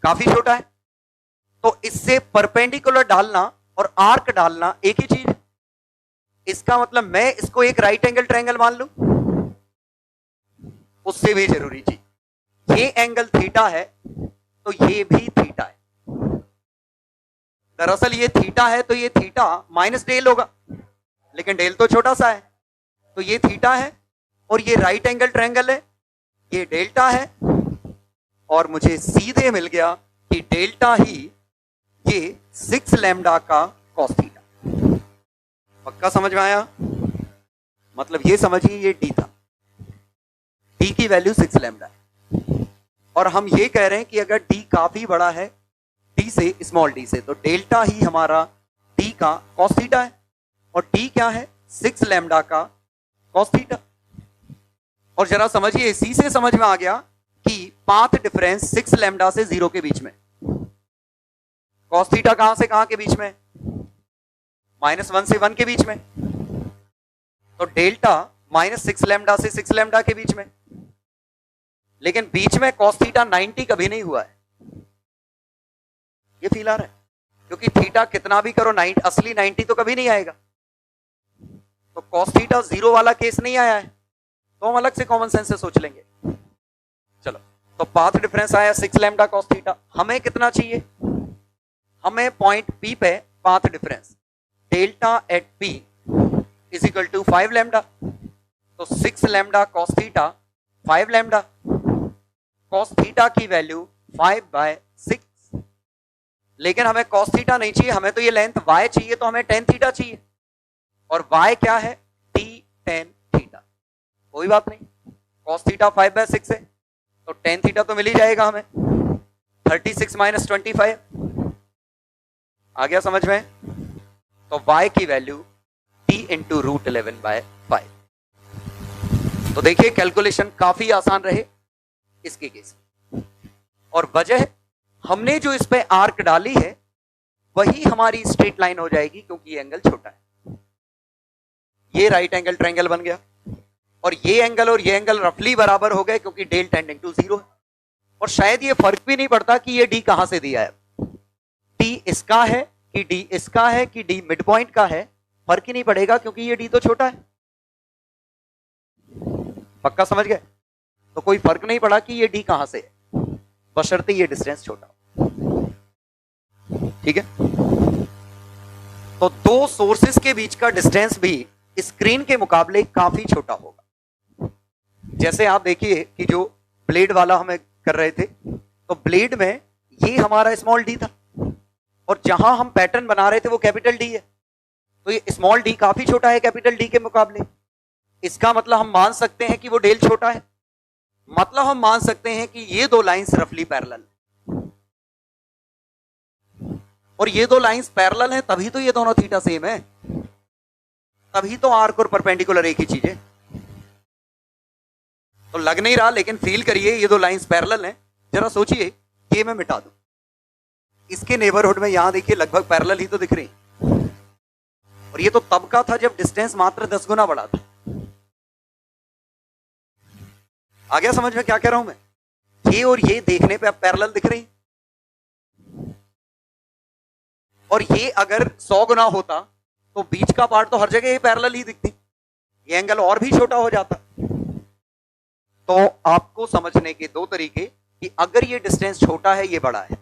काफी छोटा है, तो इससे परपेंडिकुलर डालना और आर्क डालना एक ही चीज है। इसका मतलब मैं इसको एक राइट एंगल ट्रायंगल मान लूं, उससे भी जरूरी चीज, ये एंगल थीटा है तो ये भी थीटा है। दरअसल ये थीटा है तो ये थीटा माइनस डेल होगा, लेकिन डेल तो छोटा सा है, तो ये थीटा है और ये राइट एंगल ट्रायंगल है, ये डेल्टा है, और मुझे सीधे मिल गया कि डेल्टा ही ये 6 लैम्डा का कॉस थीटा। पक्का समझ में आया? मतलब ये समझिए ये डी था, डी की वैल्यू 6 लैम्डा है, और हम ये कह रहे हैं कि अगर डी काफी बड़ा है डी से, स्मॉल डी से, तो डेल्टा ही हमारा डी का कॉस थीटा है, और डी क्या है? 6 लैम्डा का कॉस थीटा। और जरा समझिए, इसी से समझ में आ गया कि पाथ डिफरेंस 6 लैम्डा से 0 के बीच में, कॉस थीटा कहां से कहां के बीच में? -1 से 1 के बीच में, तो डेल्टा -6 लैम्डा से 6 लैम्डा के बीच में, लेकिन बीच में कॉस थीटा 90 कभी नहीं हुआ है। ये फील आ रहा है? क्योंकि थीटा कितना भी करो 90, असली 90 तो कभी नहीं आएगा, तो कॉस थीटा 0 वाला केस नहीं आया है, तो हम अलग से कॉमन सेंस से सोच लेंगे। चलो, तो पाथ डिफरेंस आया 6 लैम्डा कॉस थीटा। हमें कितना चाहिए? हमें पॉइंट P पे path difference delta at P is equal to 5 lambda, तो 6 lambda cos theta 5 lambda, cos theta की वैल्यू 5/6, लेकिन हमें कॉस थीटा नहीं चाहिए, हमें तो ये लेंथ y चाहिए, तो हमें tan थीटा चाहिए, और y क्या है? t tan theta. कोई बात नहीं, कॉस थीटा 5/6 है तो tan थीटा तो मिल ही जाएगा हमें, 36 - 25 आ गया समझ में? तो y की वैल्यू t इंटू √11/5। तो देखिए कैलकुलेशन काफी आसान रहे इसके केस, और वजह हमने जो इस पे आर्क डाली है वही हमारी स्ट्रेट लाइन हो जाएगी, क्योंकि ये एंगल छोटा है। ये राइट एंगल ट्रायंगल बन गया, और ये एंगल रफली बराबर हो गए, क्योंकि डेल टेंडिंग टू 0 है, और शायद ये फर्क भी नहीं पड़ता कि ये डी कहां से दिया है, डी इसका है कि डी इसका है कि डी मिड पॉइंट का है, फर्क ही नहीं पड़ेगा, क्योंकि ये डी तो छोटा है। पक्का समझ गए? तो कोई फर्क नहीं पड़ा कि ये डी कहां से है, बशर्ते ये डिस्टेंस छोटा हो। ठीक है? तो दो सोर्सेस के बीच का डिस्टेंस भी स्क्रीन के मुकाबले काफी छोटा होगा। जैसे आप देखिए कि जो ब्लेड वाला हमें कर रहे थे, तो ब्लेड में ये हमारा स्मॉल डी था, और जहां हम पैटर्न बना रहे थे वो कैपिटल डी है, तो ये स्मॉल डी काफी छोटा है कैपिटल डी के मुकाबले। इसका मतलब हम मान सकते हैं कि वो डेल छोटा है, मतलब हम मान सकते हैं कि ये दो लाइंस रफली पैरेलल, और ये दो लाइंस पैरेलल हैं, तभी तो ये दोनों थीटा सेम है, तभी तो आर्क और परपेंडिकुलर एक ही चीज है। तो लग नहीं रहा, लेकिन फील करिए ये दो लाइंस पैरेलल हैं। जरा सोचिए, ये मैं मिटा दूं, इसके नेबरहुड में यहां देखिए लगभग पैरेलल ही तो दिख रही, और ये तो तब का था जब डिस्टेंस मात्र 10 गुना बड़ा था। आ गया समझ में क्या कह रहा हूं मैं? ये और ये देखने पे अब पैरेलल दिख रही, और ये अगर 100 गुना होता तो बीच का पार्ट तो हर जगह ये पैरेलल ही दिखती, ये एंगल और भी छोटा हो जाता। तो आपको समझने के दो तरीके कि अगर ये डिस्टेंस छोटा है ये बड़ा है,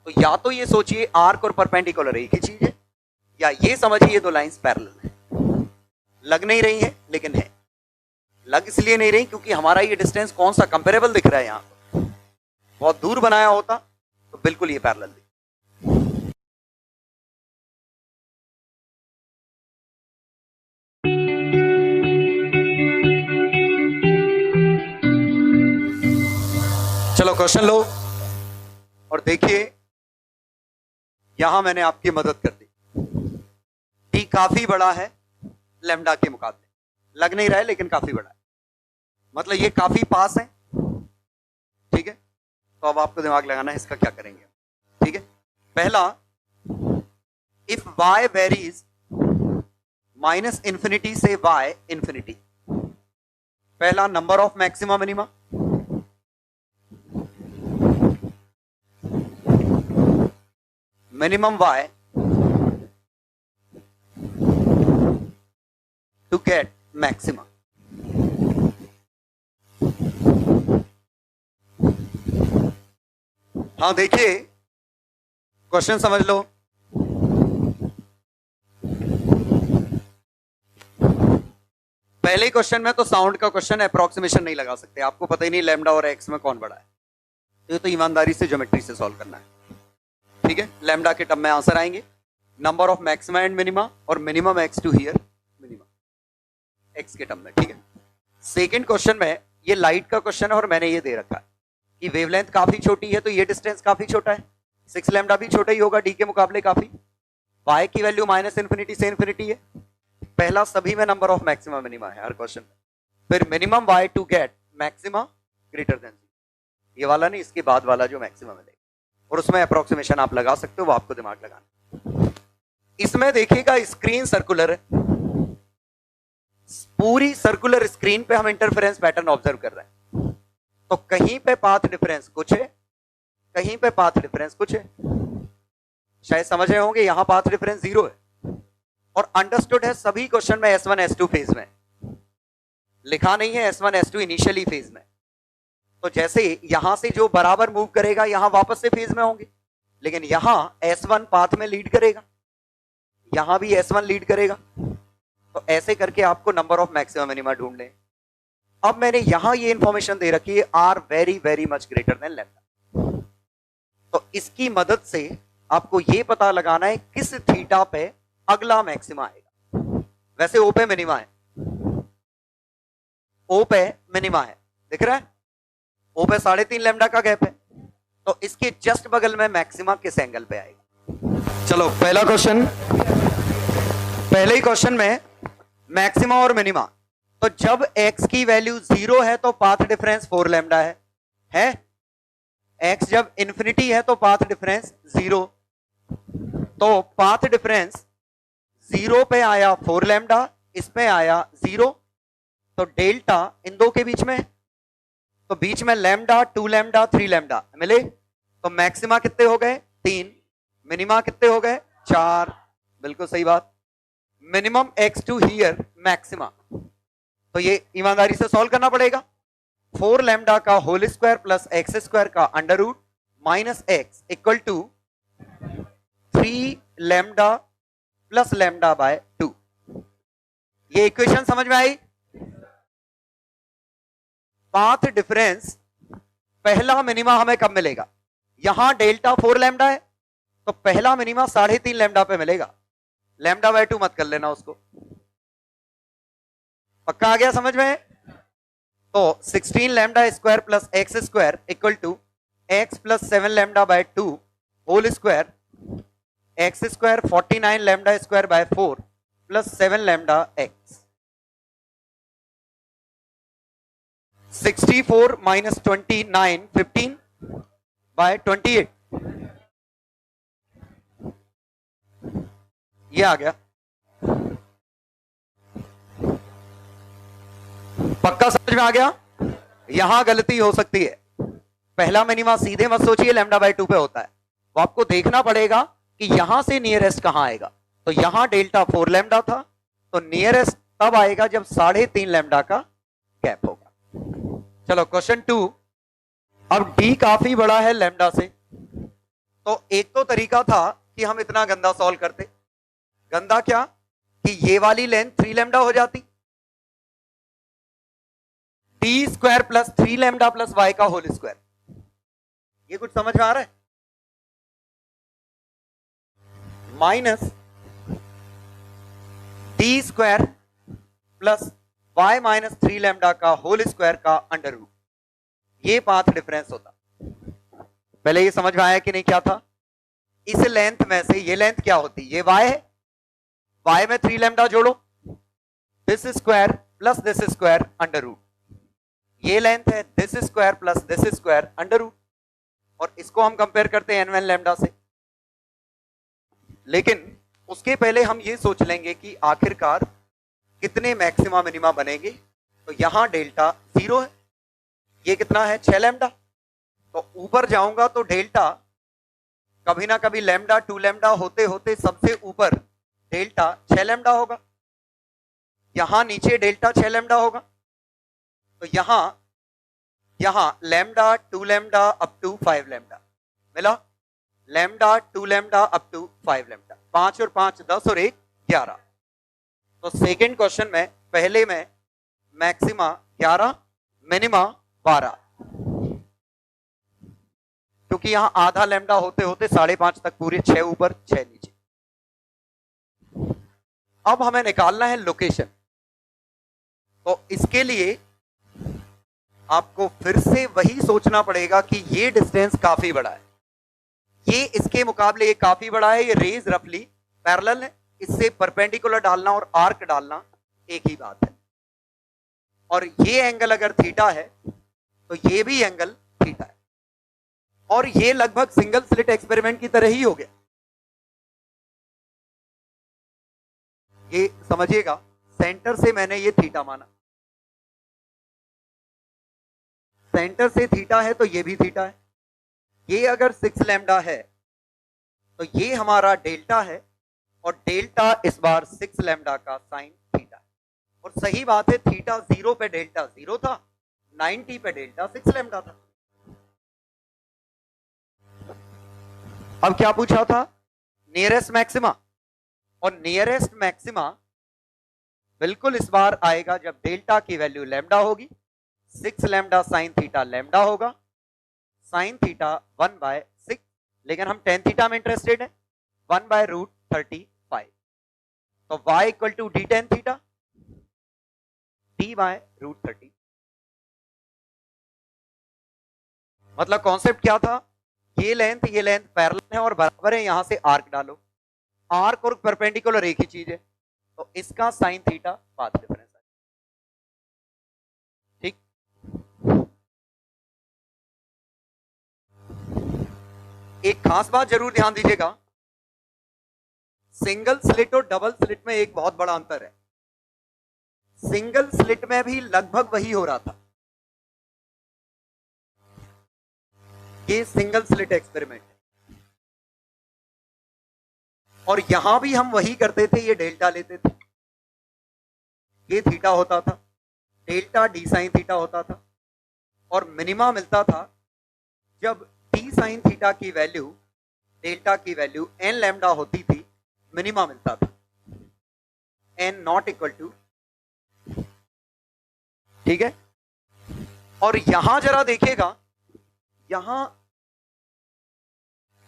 तो या तो ये सोचिए आर्क और परपेंडिकुलर एक ही चीज है, या ये समझिए ये दो लाइंस पैरेलल है। लग नहीं रही है, लेकिन है। लग इसलिए नहीं रही क्योंकि हमारा ये डिस्टेंस कौन सा कंपेरेबल दिख रहा है, यहां बहुत दूर बनाया होता तो बिल्कुल ये पैरेलल दिख। चलो क्वेश्चन लो और देखिए, यहां मैंने आपकी मदद कर दी। डी काफी बड़ा है लैम्डा के मुकाबले, लग नहीं रहा है लेकिन काफी बड़ा है, मतलब ये काफी पास है। ठीक है, तो अब आपको दिमाग लगाना है इसका क्या करेंगे। ठीक है, पहला, इफ y वेरीज -∞ से y इंफिनिटी, पहला number of maxima minima, minimum y to get maximum। हाँ देखिए, क्वेश्चन समझ लो। पहले क्वेश्चन में तो साउंड का क्वेश्चन है, अप्रोक्सीमेशन नहीं लगा सकते, आपको पता ही नहीं लैम्डा और एक्स में कौन बड़ा है, तो ये तो ईमानदारी से ज्योमेट्री से सॉल्व करना है। ठीक है, लैम्डा के टर्म में आंसर आएंगे, number of maxima and minima, और minimum x to here minimum x के टर्म में। ठीक है, सेकंड क्वेश्चन में ये लाइट का क्वेश्चन है और मैंने ये दे रखा है कि वेवलेंथ काफी छोटी है, तो ये डिस्टेंस काफी छोटा है, 6 लैम्डा भी छोटा ही होगा डी के मुकाबले काफी। y की वैल्यू माइनस इन्फिनिटी से इन्फिनिटी है। पहला सभी में नंबर ऑफ मैक्सिमा मिनिमा है हर क्वेश्चन में। फिर minimum y to get maxima greater than, ये वाला नहीं, इसके बाद वाला जो मैक्सिमम मिलेगा, और उसमें अप्रोक्सीमेशन आप लगा सकते हो, वो आपको दिमाग लगाना। इसमें देखिएगा स्क्रीन सर्कुलर है, पूरी सर्कुलर स्क्रीन पे हम इंटरफेरेंस पैटर्न ऑब्जर्व कर रहे हैं, तो कहीं पे पाथ डिफरेंस कुछ है, कहीं पे पाथ डिफरेंस कुछ है। शायद समझ रहे होंगे, यहां पाथ डिफरेंस 0 है, और अंडरस्टूड है सभी क्वेश्चन में S1 S2 फेज में, लिखा नहीं है S1 S2 इनिशियली फेज में। तो जैसे यहां से जो बराबर मूव करेगा यहां वापस से फेज में होंगे, लेकिन यहां S1 पाथ में लीड करेगा, यहां भी S1 लीड करेगा, तो ऐसे करके आपको नंबर ऑफ मैक्सिमम मिनिमा ढूंढने। अब मैंने यहां ये इंफॉर्मेशन दे रखी है, R very very much greater than lambda, तो इसकी मदद से आपको ये पता लगाना है किस थीटा पे अगला मैक्सिमा आएगा। वैसे ओ पे मिनिमा है, ओ पे मिनिमा है, दिख रहा है, ओ पे 3.5 लैम्डा का गैप है, तो इसके जस्ट बगल में मैक्सिमा किस एंगल पे आएगा। चलो पहला क्वेश्चन, पहले ही क्वेश्चन में मैक्सिमा और मिनिमा, तो जब x की वैल्यू 0 है तो पाथ डिफरेंस 4 लैम्डा है? x जब इंफिनिटी है तो पाथ डिफरेंस 0, तो पाथ डिफरेंस 0 पे आया 4 लैम्डा, इसमें आया 0, तो डेल्टा इन दो के बीच में, तो बीच में लैम्डा 2 लैम्डा 3 लैम्डा मिले, तो मैक्सिमा कितने हो गए 3, मिनिमा कितने हो गए 4। बिल्कुल सही बात, minimum x to hear maxima, तो ये ईमानदारी से सॉल्व करना पड़ेगा। 4 लैम्डा का whole square plus x square का under root minus x equal to 3 lambda plus lambda by 2। ये इक्वेशन समझ में आई? पाथ डिफरेंस पहला मिनिमा हमें कब मिलेगा, यहां डेल्टा 4 लैम्डा है, तो पहला मिनिमा 3.5 लैम्डा पे मिलेगा, लैम्डा बाय 2 मत कर लेना उसको, पक्का आ गया समझ में? तो 16 lambda square plus x square equal to X plus 7 lambda by 2 whole square, X square 49 lambda square by 4 plus 7 lambda X, 64 minus 29 15 by 28, ये आ गया। पक्का समझ में आ गया? यहां गलती हो सकती है, पहला मिनिमा सीधे मत सोचिए लैम्डा बाय 2 पे होता है, वो आपको देखना पड़ेगा कि यहां से नियरेस्ट कहां आएगा, तो यहां डेल्टा 4 लैम्डा था, तो नियरेस्ट तब आएगा जब 3.5 लैम्डा का गैप होगा। चलो क्वेश्चन 2, अब डी काफी बड़ा है लैम्डा से, तो एक तो तरीका था कि हम इतना गंदा सॉल्व करते, गंदा क्या कि ये वाली लेंथ 3 लैम्डा हो जाती, D square plus 3 lambda plus Y का होल स्क्वायर, ये कुछ समझ में आ रहा है? Minus D square plus Y minus 3 lambda का होल स्क्वायर का अंडर रूट, ये पाथ डिफरेंस होता। पहले ये समझ में आया कि नहीं क्या था? इस लेंथ में से ये लेंथ क्या होती, ये y है, y में 3 लैम्डा जोड़ो, this square plus this square under root, ये लेंथ है this square plus this square under root, और इसको हम कंपेयर करते हैं n1 लैम्डा से। लेकिन उसके पहले हम ये सोच लेंगे कि आखिरकार कितने मैक्सिमा मिनिमा बनेंगे, तो यहां डेल्टा 0 है, ये कितना है 6 लैम्डा, तो ऊपर जाऊंगा तो डेल्टा कभी ना कभी लैम्डा 2 लैम्डा होते होते सबसे ऊपर डेल्टा 6 लैम्डा होगा, यहां नीचे डेल्टा 6 लैम्डा होगा, तो यहां lambda 2 lambda up to 5 lambda, मिला, lambda 2 lambda up to 5 lambda, 5 और 5 10 और 1 11। तो सेकेंड क्वेश्चन में पहले में मैक्सिमा 11, मिनिमा 12, क्योंकि यहां आधा लैम्डा होते होते 5.5 तक पूरे 6 ऊपर 6 नीचे। अब हमें निकालना है लोकेशन, तो इसके लिए आपको फिर से वही सोचना पड़ेगा कि ये डिस्टेंस काफी बड़ा है, ये इसके मुकाबले ये काफी बड़ा है, ये रेज रफली पैरेलल है, इससे परपेंडिकुलर डालना और आर्क डालना एक ही बात है। और ये एंगल अगर थीटा है तो ये भी एंगल थीटा है, और ये लगभग सिंगल स्लिट एक्सपेरिमेंट की तरह ही हो गया। ये समझिएगा, सेंटर से मैंने ये थीटा माना, सेंटर से थीटा है तो ये भी थीटा है। ये अगर 6 लैम्डा है तो ये हमारा डेल्टा है, और डेल्टा इस बार 6 लैम्डा का साइन थीटा है। और सही बात है, थीटा 0 पे डेल्टा 0 था, 90 पे डेल्टा 6 लैम्डा था। अब क्या पूछा था? नियरेस्ट मैक्सिमा, और नियरेस्ट मैक्सिमा बिल्कुल इस बार आएगा जब डेल्टा की वैल्यू लैम्डा होगी, 6 लैम्डा साइन थीटा लैम्डा होगा, साइन थीटा 1/6, लेकिन हम टेन थीटा में इंटरेस्टेड है, 1/√35। तो y equal to D ten theta, d/√30। मतलब कॉन्सेप्ट क्या था? ये लेंथ पैरेलल है और बराबर है, यहां से आर्क डालो, आर्क और परपेंडिकुलर एक ही चीज है, तो इसका साइन थीटा पाथ डिफरेंस है। ठीक, एक खास बात जरूर ध्यान दीजिएगा, सिंगल स्लिट और डबल स्लिट में एक बहुत बड़ा अंतर है। सिंगल स्लिट में भी लगभग वही हो रहा था, ये सिंगल स्लिट एक्सपेरिमेंट है, और यहां भी हम वही करते थे, ये डेल्टा लेते थे, ये थीटा होता था, डेल्टा डी साइन थीटा होता था, और मिनिमा मिलता था जब डी साइन थीटा की वैल्यू डेल्टा की वैल्यू एन लैम्डा होती थी, मिनिमा मिलता था एन नॉट इक्वल टू। ठीक है, और यहां जरा देखिएगा, यहां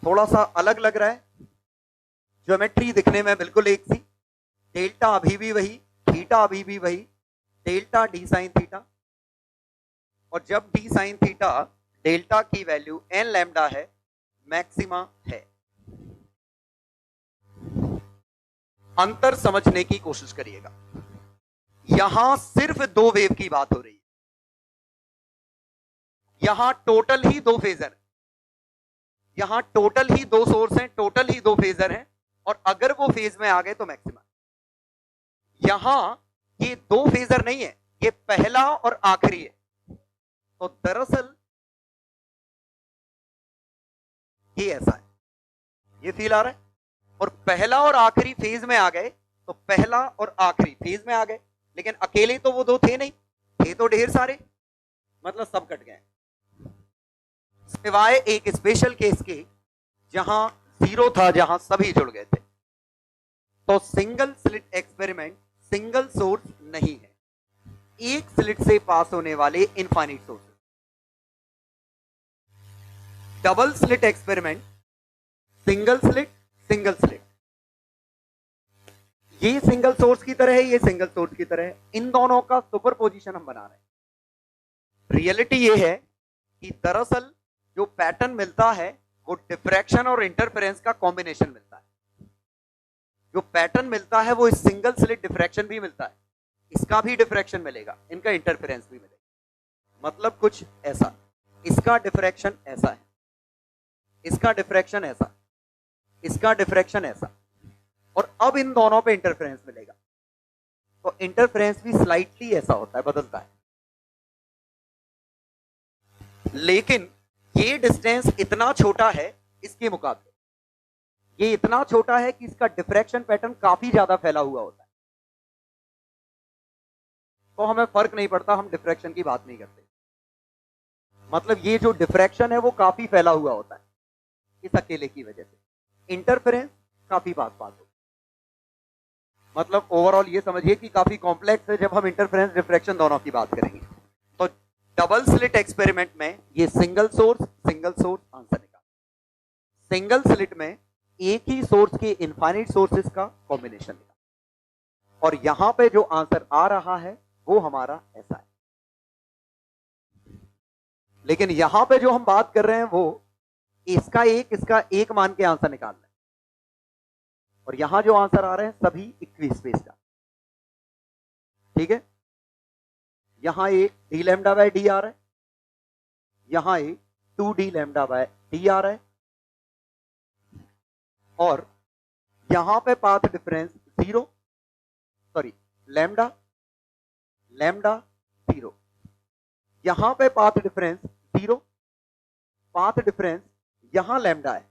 थोड़ा सा अलग लग रहा है, ज्योमेट्री दिखने में बिल्कुल एक सी, डेल्टा अभी भी वही, थीटा अभी भी वही, डेल्टा डी साइन थीटा, और जब डी साइन थीटा डेल्टा की वैल्यू एन लैम्डा है, मैक्सिमा है। अंतर समझने की कोशिश करिएगा, यहां सिर्फ दो वेव की बात हो रही है, यहां टोटल ही दो फेजर, यहां टोटल ही दो सोर्स हैं, टोटल ही दो फेजर हैं, और अगर वो फेज में आ गए तो मैक्सिमम। यहां ये दो फेजर नहीं है, ये पहला और आखिरी है, तो दरअसल ये ऐसा है, ये फील आ रहा है, और पहला और आखिरी फेज में आ गए तो पहला और आखिरी फेज में आ गए, लेकिन अकेले तो वो दो थे नहीं, थे तो ढेर सारे, मतलब सब कट गए, सिवाय एक स्पेशल केस के जहां जीरो था, जहां सभी जुड़ गए थे। तो single slit experiment single source नहीं है, एक स्लिट से पास होने वाले infinite source. Double slit experiment single slit single slit, ये सिंगल सोर्स की तरह है, ये सिंगल सोर्स की तरह है, इन दोनों का सुपरपोजिशन हम बना रहे हैं। रियलिटी ये है कि दरअसल जो पैटर्न मिलता है वो डिफ्रैक्शन और इंटरफेरेंस का कॉम्बिनेशन मिलता है, जो पैटर्न मिलता है वो इस सिंगल स्लिट डिफ्रैक्शन भी मिलता है, इसका भी डिफ्रैक्शन मिलेगा, इनका इंटरफेरेंस भी मिलेगा, मतलब कुछ ऐसा, इसका डिफ्रैक्शन ऐसा है, इसका डिफ्रैक्शन ऐसा, इसका डिफ्रैक्शन ऐसा, और अब इन दोनों पे इंटरफेरेंस मिलेगा, तो इंटरफेरेंस भी स्लाइटली ऐसा होता है, बदलता है। लेकिन ये डिस्टेंस इतना छोटा है इसके मुकाबले, ये इतना छोटा है कि इसका डिफ्रैक्शन पैटर्न काफी ज्यादा फैला हुआ होता है, तो हमें फर्क नहीं पड़ता, हम डिफ्रैक्शन की बात नहीं करते, मतलब ये जो डिफ्रैक्शन है वो काफी फैला हुआ होता है, इस अकेले की वजह से। इंटरफेरेंस काफी बात हो, मतलब ओवरऑल ये समझिए कि काफी कॉम्प्लेक्स है जब हम इंटरफेरेंस रिफ्रैक्शन दोनों की बात करेंगे। तो डबल स्लिट एक्सपेरिमेंट में ये सिंगल सोर्स आंसर निकाल। सिंगल स्लिट में एक ही सोर्स के इनफाइनाइट सोर्सेस का कॉम्बिनेशन निकाल, और यहां पे जो आंसर आ रहा है वो हमारा ऐसा है। लेकिन यहां पे जो हम बात कर रहे हैं वो इसका एक मान के आंसर निकाल रहे हैं, और यहां जो आंसर आ रहे हैं सभी इक्वी स्पेस का। ठीक है, यहां एक डी लैम्डा बाय डी आ रहा है, यहां एक 2d लैम्डा बाय डी आ रहा है, और यहां पे path difference 0, sorry lambda lambda 0, यहां पे पाथ डिफरेंस 0, पाथ डिफरेंस यहां लैम्डा है।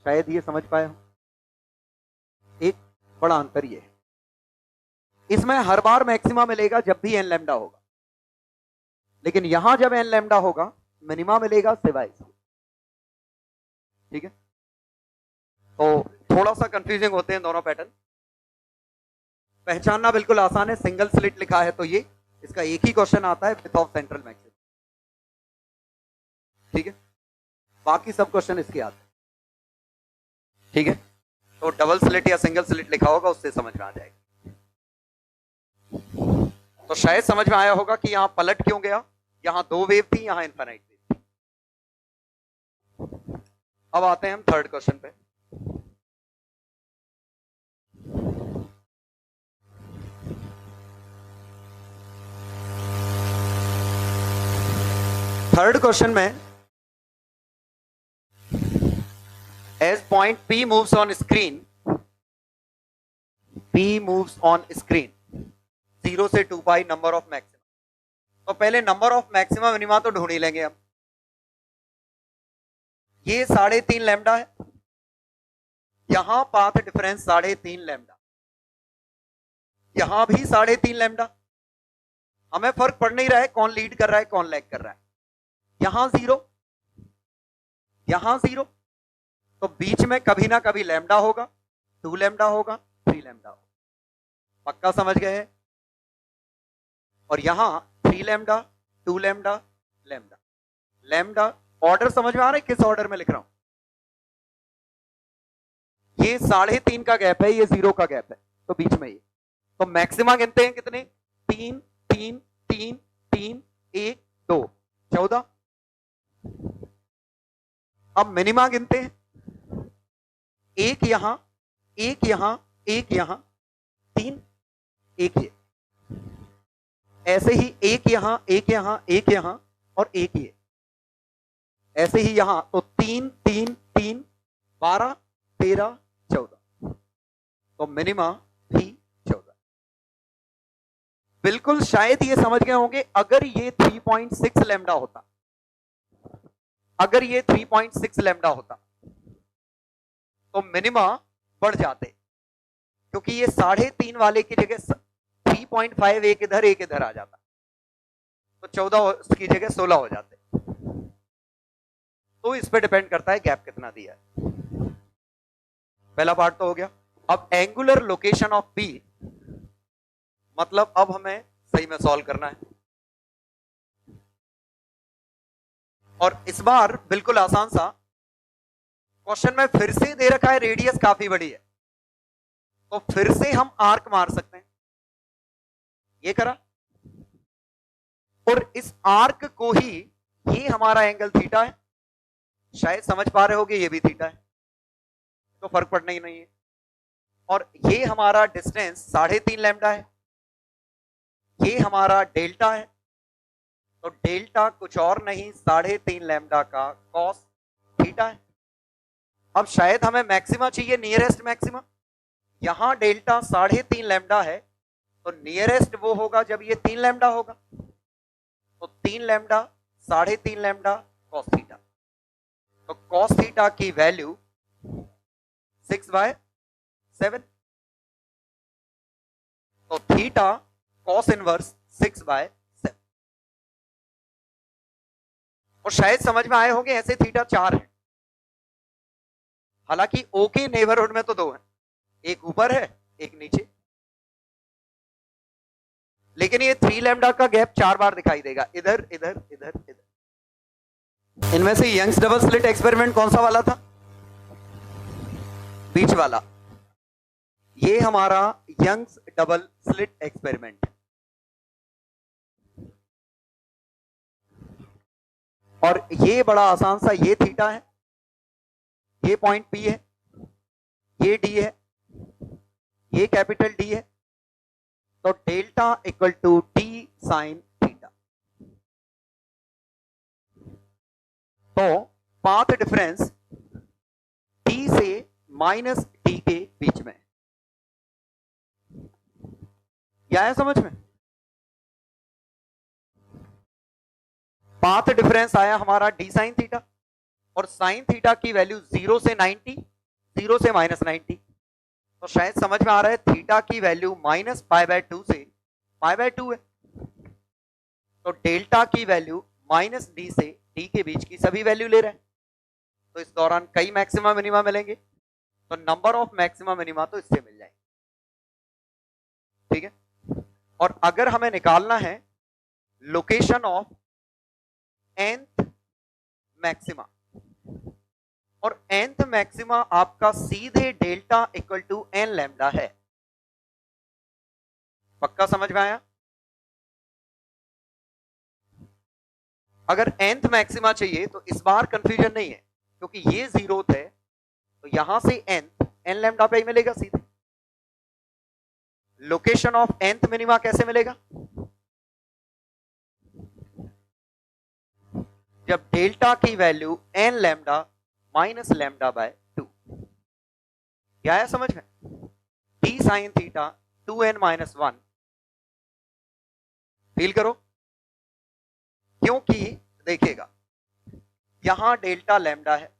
शायद ये समझ पाए हो, एक बड़ा अंतर ये है। इसमें हर बार मैक्सिमा मिलेगा जब भी एन लैम्डा होगा, लेकिन यहां जब एन लैम्डा होगा मिनिमा मिलेगा सिवाय इसके। ठीक है, तो थोड़ा सा कंफ्यूजिंग होते हैं दोनों पैटर्न, पहचानना बिल्कुल आसान है। सिंगल स्लिट लिखा है तो ये इसका एक ही क्वेश्चन आता है विथ ऑफ सेंट्रल मैक्सिमम। ठीक है, बाकी सब क्वेश्चन इसके आते हैं। ठीक है, तो डबल स्लिट या सिंगल स्लिट लिखा होगा उससे समझ में आ जाएगा। तो शायद समझ में आया होगा कि यहां पलट क्यों गया, यहां 2 वेव थी, यहां इनफाइनाइट वेव थी। अब आते हैं हम थर्ड क्वेश्चन पे। थर्ड क्वेश्चन में as point P moves on screen, P moves on screen 0 से 2 पाई नंबर ऑफ मैक्सिमम। तो पहले नंबर ऑफ मैक्सिमम मिनिमा तो ढूंढ ही लेंगे हम। ये 3.5 लैम्डा है, यहां पाथ डिफरेंस 3.5 लैम्डा, यहां भी 3.5 लैम्डा। हमें फर्क पड़ नहीं रहा है कौन लीड कर रहा है कौन लैग कर रहा है। यहां 0, यहां 0, तो बीच में कभी ना कभी लैम्डा होगा, 2 लैम्डा होगा, 3 लैम्डा होगा। पक्का समझ गए हैं? और यहां 3 lambda, 2 lambda, lambda, lambda. Order समझ में आ रहा है किस ऑर्डर में लिख रहा हूं? ये 3.5 का गैप है, ये 0 का गैप है, तो बीच में ये। तो मैक्सिमा गिनते हैं कितने? 3 3 3 3 1 2 14। अब मिनिमा गिनते हैं, एक यहां, एक यहां, एक यहां, 3, एक ये, ऐसे ही एक यहां, एक यहां, एक यहां, और एक ये, ऐसे ही यहां। तो 3 3 3 12 13 14, तो मिनिमा भी 14। बिल्कुल शायद ये समझ गए होंगे, अगर ये 3.6 लैम्डा होता, अगर ये 3.6 लैम्डा होता तो मिनिमा बढ़ जाते, क्योंकि ये 3.5 वाले की जगह 3.5 एक इधर आ जाता, तो 14 की जगह 16 हो जाते। तो इस पे डिपेंड करता है गैप कितना दिया है। पहला पार्ट तो हो गया। अब एंगुलर लोकेशन ऑफ पी, मतलब अब हमें सही में सॉल्व करना है, और इस बार बिल्कुल आसान सा क्वेश्चन में फिर से दे रखा है, रेडियस काफी बड़ी है, तो फिर से हम आर्क मार सकते हैं। ये करा, और इस आर्क को ही, ये हमारा एंगल थीटा है, शायद समझ पा रहे होगे, ये भी थीटा है, तो फर्क पड़ना ही नहीं है। और ये हमारा डिस्टेंस 3.5 लैम्डा है, ये हमारा डेल्टा है, तो डेल्टा कुछ और नहीं 3.5 लैम्डा का कॉस थीटा है। अब शायद हमें मैक्सिमा चाहिए, नियरेस्ट मैक्सिमा। यहां डेल्टा 3.5 लैम्डा है, तो नियरेस्ट वो होगा जब ये 3 लैम्डा होगा, तो 3 लैम्डा 3.5 लैम्डा कॉस थीटा, तो कॉस थीटा की वैल्यू 6/7, तो थीटा कॉस इनवर्स 6/7। और शायद समझ में आए होंगे, ऐसे थीटा 4 है, हालांकि ओ के नेबरहुड में तो दो है, एक ऊपर है एक नीचे, लेकिन ये 3 लैम्डा का गैप 4 बार दिखाई देगा, इधर इधर इधर इधर। इनमें से यंग्स डबल स्लिट एक्सपेरिमेंट कौन सा वाला था? बीच वाला। ये हमारा यंग्स डबल स्लिट एक्सपेरिमेंट है। और ये बड़ा आसान सा, ये थीटा है, ये पॉइंट पी है, ये डी है, ये कैपिटल डी है, तो delta equal to D sine theta. तो पाथ डिफरेंस डी से माइनस डी के बीच में, क्या है समझ में? पाथ डिफरेंस आया हमारा डी साइन थीटा, और साइन थीटा की वैल्यू 0 से 90, 0 से माइनस 90, तो शायद समझ में आ रहा है थीटा की वैल्यू माइनस π/2 से π/2 है, तो डेल्टा की वैल्यू माइनस डी से डी के बीच की सभी वैल्यू ले रहे हैं, तो इस दौरान कई मैक्सिमा मिनिमा मिलेंगे, तो नंबर ऑफ मैक्सिमा मिनिमा तो इससे मिल जाएंगे, ठीक है। और अगर हमें निकालना है लोकेशन ऑफ nth मैक्सिमा, और nth मैक्सिमा आपका सीधे delta equal to n lambda है, पक्का समझ में आया? अगर nth मैक्सिमा चाहिए तो इस बार कंफ्यूजन नहीं है, क्योंकि ये 0th है, तो यहां से nth n लैम्डा पे ही मिलेगा सीधे। लोकेशन ऑफ nth मिनिमा कैसे मिलेगा? जब डेल्टा की value n lambda minus lambda by 2, क्या है समझ में? D sine theta 2n minus 1, feel करो, क्योंकि देखिएगा यहां डेल्टा लैम्डा है,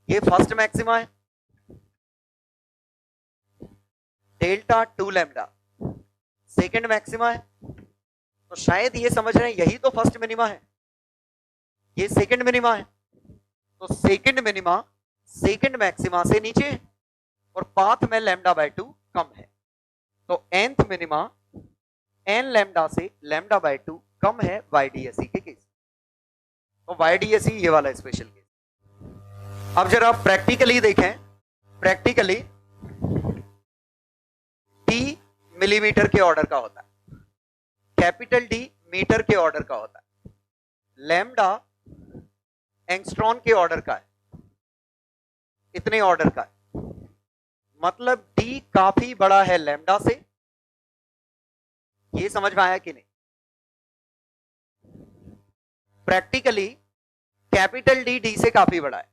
ये फर्स्ट मैक्सिमा है, डेल्टा 2 लैम्डा सेकंड मैक्सिमा है, तो शायद ये समझ रहे हैं यही तो फर्स्ट मिनिमा है, ये सेकंड मिनिमा है, तो सेकंड मिनिमा सेकंड मैक्सिमा से नीचे है, और पाथ में लैम्डा बाय 2 कम है, तो nth मिनिमा n लैम्डा से लैम्डा बाय 2 कम है YDSE के केस, तो YDSE ये वाला स्पेशल केस। अब जरा प्रैक्टिकली देखें, प्रैक्टिकली D मिलीमीटर के ऑर्डर का होता है, कैपिटल D मीटर के ऑर्डर का होता है, लैम्डा एंगस्ट्रॉन के ऑर्डर का है, इतने ऑर्डर का है, मतलब D काफी बड़ा है लैम्डा से, ये समझ में आया कि नहीं? प्रैक्टिकली कैपिटल D से काफी बड़ा है,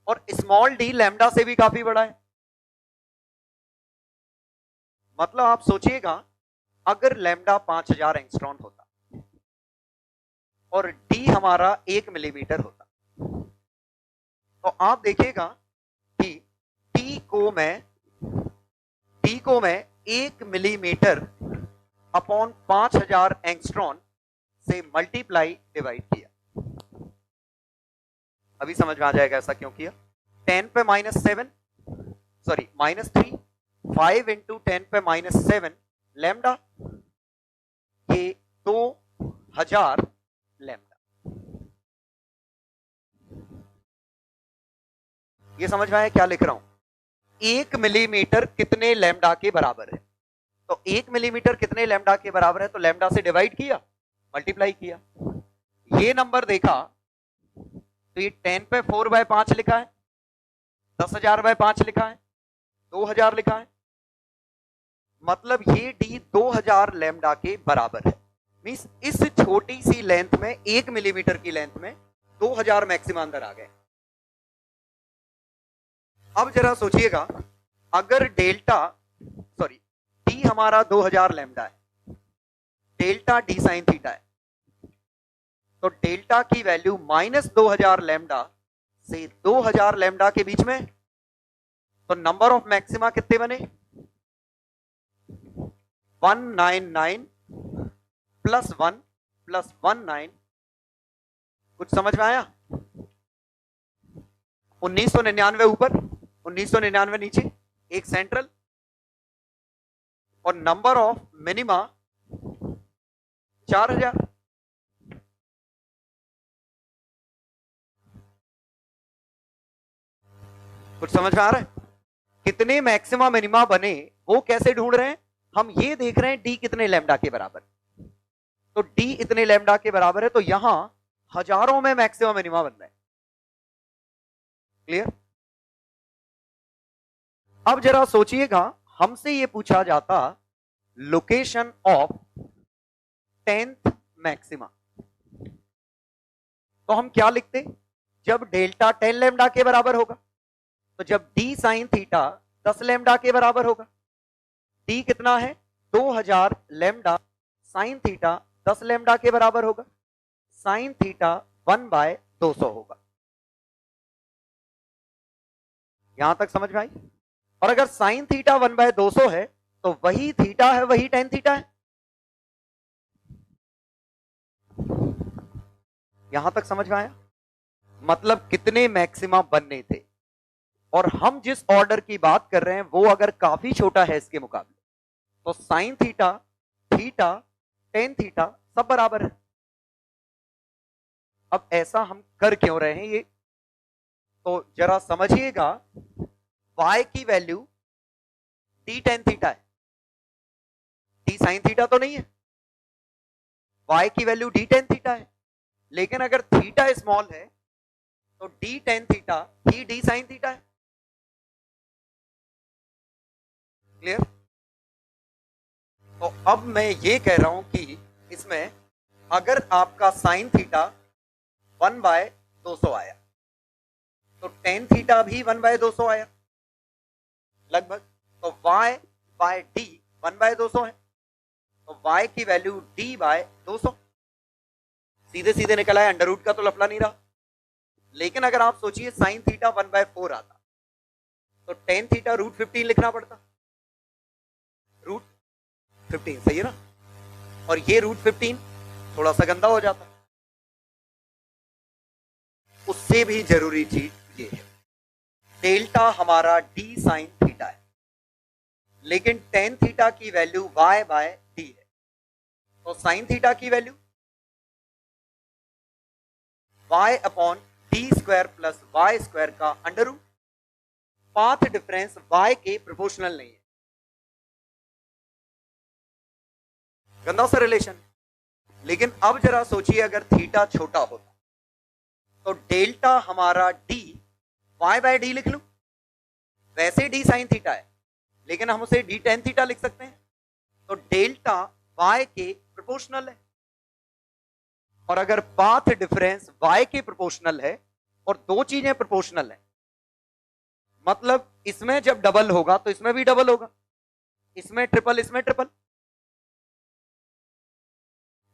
और स्मॉल d लैम्डा से भी काफी बड़ा है। मतलब आप सोचिएगा अगर लैम्डा 5000 एंगस्ट्रॉन होता और d हमारा 1 मिलीमीटर होता, तो आप देखिएगा कि d को मैं 1 मिलीमीटर अपॉन 5000 एंगस्ट्रॉन से मल्टीप्लाई डिवाइड किया, अभी समझ में आ जाएगा ऐसा क्यों किया। 10 पे -7 सॉरी -3 5 इंटू 10 पे -7 लैम्डा, ये 2000 लैम्डा, ये समझ में आया क्या लिख रहा हूं? 1 मिलीमीटर कितने लैम्डा के बराबर है, तो 1 मिलीमीटर कितने लैम्डा के बराबर है, तो लैम्डा से डिवाइड किया, मल्टीप्लाई किया, ये नंबर देखा तो ये 10 पे 4/5 लिखा है, 10,000/5 लिखा है, 2000 लिखा है, मतलब ये d 2000 लैम्डा के बराबर है। मींस इस छोटी सी लेंथ में, 1 मिलीमीटर की लेंथ में 2000 मैक्सिमम अंदर आ गए। अब जरा सोचिएगा अगर d हमारा 2000 लैम्डा है, डेल्टा d साइन थीटा है, तो डेल्टा की वैल्यू -2000 लैम्डा से 2000 लैम्डा के बीच में, तो नंबर ऑफ मैक्सिमा कितने बने? 199 प्लस 1 प्लस 19, कुछ समझ में आया? 1999 ऊपर, 1999 नीचे, एक सेंट्रल, और नंबर ऑफ मिनिमा 4000। कुछ समझ में आ रहा है? कितने मैक्सिमा मिनिमा बने वो कैसे ढूंढ रहे हैं? हम ये देख रहे हैं डी कितने लैम्डा के बराबर, तो डी इतने लैम्डा के बराबर है, तो यहां हजारों में मैक्सिमा मिनिमा बन रहे हैं। क्लियर? अब जरा सोचिएगा, हमसे ये पूछा जाता लोकेशन ऑफ 10th मैक्सिमा, तो हम क्या लिखते? जब डेल्टा 10 लैम्डा के बराबर होगा, तो जब डी साइन थीटा 10 लैम्डा के बराबर होगा, डी कितना है? 2000 लैम्डा साइन थीटा 10 लैम्डा के बराबर होगा, साइन थीटा 1/200 होगा। यहां तक समझ में आई? और अगर साइन थीटा 1/200 है तो वही थीटा है, वही टेन थीटा है। यहां तक समझ में आया? मतलब कितने मैक्सिमा बनने थे, और हम जिस ऑर्डर की बात कर रहे हैं वो अगर काफी छोटा है इसके मुकाबले, तो sine theta, theta, tan theta सब बराबर है। अब ऐसा हम कर क्यों रहे हैं ये, तो जरा समझिएगा। y की वैल्यू डी टेन थीटा है, डी साइन थीटा तो नहीं है। y की वैल्यू डी टेन थीटा है, लेकिन अगर थीटा स्मॉल है तो डी टेन थीटा ही डी साइन थीटा है। क्लियर? तो अब मैं ये कह रहा हूं कि इसमें अगर आपका साइन थीटा 1/200 आया, तो टेन थीटा भी 1/200 आया लगभग, तो y बाय डी 1/200 है, तो y की वैल्यू d/200 सीधे सीधे निकल आया, अंडर रूट का तो लफड़ा नहीं रहा। लेकिन अगर आप सोचिए साइन थीटा 1/4 आता, तो टेन थीटा √15 लिखना पड़ता, √15 सही है ना, और ये √15 थोड़ा सा गंदा हो जाता। उससे भी जरूरी चीज ये है, डेल्टा हमारा डी साइन थीटा है, लेकिन टेन थीटा की वैल्यू y/d है, तो साइन थीटा की वैल्यू y/d² प्लस y² का under root. Path difference y के प्रोपोर्शनल नहीं है, गंदा सा रिलेशन। लेकिन अब जरा सोचिए अगर थीटा छोटा होता, तो डेल्टा हमारा d y/d लिख लूं, वैसे d साइन थीटा है लेकिन हम उसे d टेन थीटा लिख सकते हैं, तो डेल्टा y के प्रोपोर्शनल है। और अगर पाथ डिफरेंस y के प्रोपोर्शनल है और दो चीजें प्रोपोर्शनल है, मतलब इसमें जब डबल होगा तो इसमें भी डबल होगा, इसमें ट्रिपल, इसमें ट्रिपल।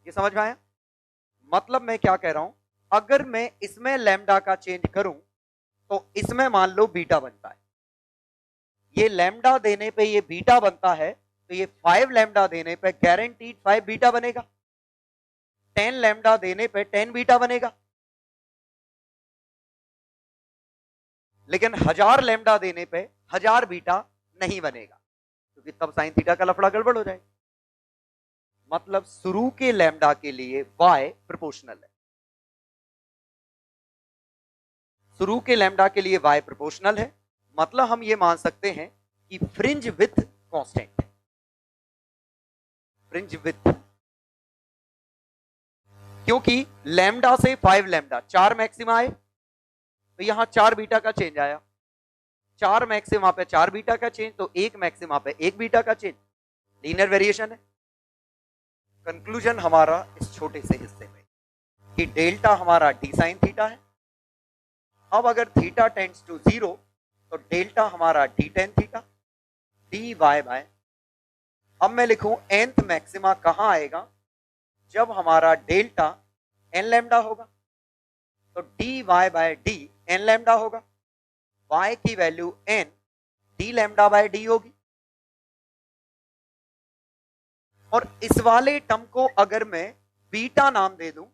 ये समझ में आया? मतलब मैं क्या कह रहा हूं, अगर मैं इसमें लैम्डा का चेंज करूं तो इसमें मान लो बीटा बनता है, ये लैम्डा देने पे ये बीटा बनता है, तो ये 5 लैम्डा देने पे गारंटीड 5 बीटा बनेगा, 10 लैम्डा देने पे 10 बीटा बनेगा। लेकिन 1000 लैम्डा देने पे 1000 बीटा नहीं बनेगा, क्योंकि तब साइन थीटा का लफड़ा गड़बड़ हो जाएगा। मतलब शुरू के लैम्डा के लिए y प्रोपोर्शनल है, शुरू के लैम्डा के लिए y प्रोपोर्शनल है, मतलब हम ये मान सकते हैं कि फ्रिंज विड्थ कांस्टेंट है। फ्रिंज विड्थ, क्योंकि लैम्डा से 5 लैम्डा 4 मैक्सिमा आए, तो यहां 4 बीटा का चेंज आया, 4 मैक्सिमा पे 4 बीटा का चेंज, तो 1 मैक्सिमा पे 1 बीटा का चेंज, लीनियर वेरिएशन है। कंक्लूजन हमारा इस छोटे से हिस्से में कि डेल्टा हमारा डी साइन थीटा है। अब अगर थीटा टेंड्स टू 0 तो डेल्टा हमारा D ten theta dy by, अब मैं लिखूं nth मैक्सिमा कहां आएगा, जब हमारा डेल्टा n लैम्डा होगा, तो dy/d n लैम्डा होगा, y की value n d lambda by d होगी। और इस वाले टर्म को अगर मैं बीटा नाम दे दूं,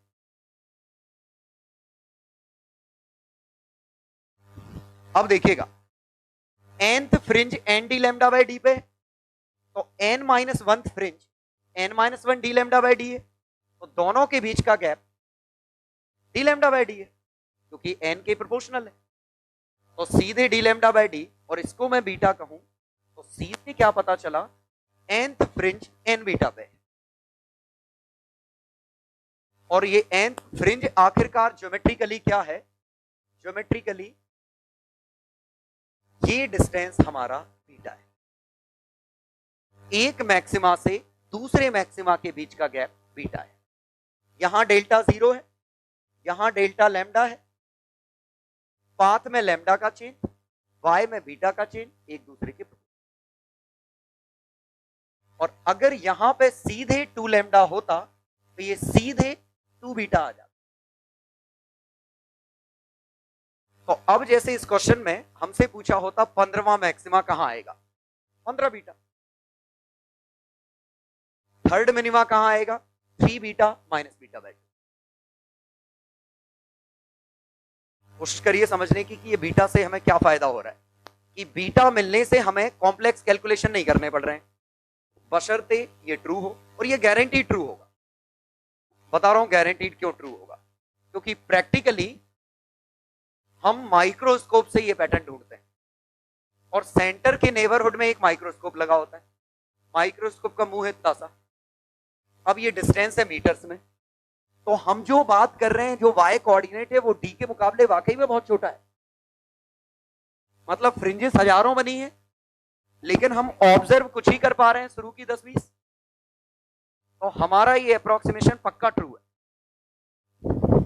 अब देखिएगा nth fringe n d lambda by D पे, तो n minus one fringe n minus one D lambda by D है, तो दोनों के बीच का gap D lambda by D है क्योंकि n के प्रोपोर्शनल है, तो सीधे डी लैम्डा बाई डी, और इसको मैं बीटा कहूं तो सीधे क्या पता चला nth फ्रिंज n बीटा पे, और ये nth फ्रिंज आखिरकार ज्योमेट्रिकली क्या है, ज्योमेट्रिकली ये डिस्टेंस हमारा बीटा है। एक मैक्सिमा से दूसरे मैक्सिमा के बीच का गैप बीटा है। यहां डेल्टा 0 है, यहां डेल्टा लैम्डा है, पाथ में लैम्डा का चेंज, वाई में बीटा का चेंज, एक दूसरे के, और अगर यहां पे सीधे 2 लैम्डा होता तो ये सीधे 2 बीटा आ जाता। तो अब जैसे इस क्वेश्चन में हमसे पूछा होता 15वां मैक्सिमा कहां आएगा, 15 बीटा। थर्ड मिनिमा कहां आएगा, 3 बीटा माइनस बीटा बाई 2। कोशिश करिए समझने की कि ये बीटा से हमें क्या फायदा हो रहा है, कि बीटा मिलने से हमें कॉम्प्लेक्स कैलकुलेशन नहीं करने पड़ रहे हैं, बशर्ते ये ट्रू हो, और ये गारंटी ट्रू होगा। बता रहा हूं गारंटीड क्यों ट्रू होगा, क्योंकि प्रैक्टिकली हम माइक्रोस्कोप से ये पैटर्न ढूंढते हैं, और सेंटर के नेबरहुड में एक माइक्रोस्कोप लगा होता है, माइक्रोस्कोप का मुंह है इतना सा, अब ये डिस्टेंस है मीटर्स में, तो हम जो बात कर रहे हैं, जो वाई कोऑर्डिनेट है, वो डी के मुकाबले वाकई में बहुत छोटा है। मतलब फ्रिंजेस हजारों बनी है, लेकिन हम ऑब्जर्व कुछ ही कर पा रहे हैं, शुरू की 10-20, तो हमारा ये अप्रोक्सीमेशन पक्का ट्रू है।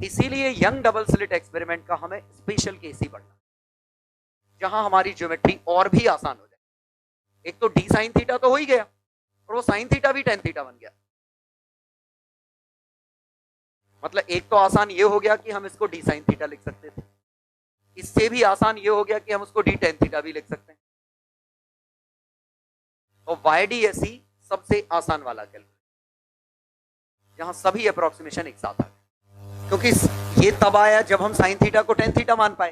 इसीलिए यंग डबल स्लिट एक्सपेरिमेंट का हमें स्पेशल केस ही पढ़ना, जहां हमारी ज्योमेट्री और भी आसान हो जाए। एक तो डी साइन थीटा तो हो ही गया, और वो साइन थीटा भी टेन थीटा बन गया। मतलब एक तो आसान ये हो गया कि हम इसको डी साइन थीटा लिख सकते थे, इससे भी आसान ये हो गया कि हम उसको डी टेन थीटा भी लिख सकते हैं। तो YDSE सबसे आसान वाला कैलकुलेशन, जहां सभी अप्रोक्सीमेशन एक साथ आ गए, क्योंकि ये तब आया जब हम साइन थीटा को टेन थीटा मान पाए,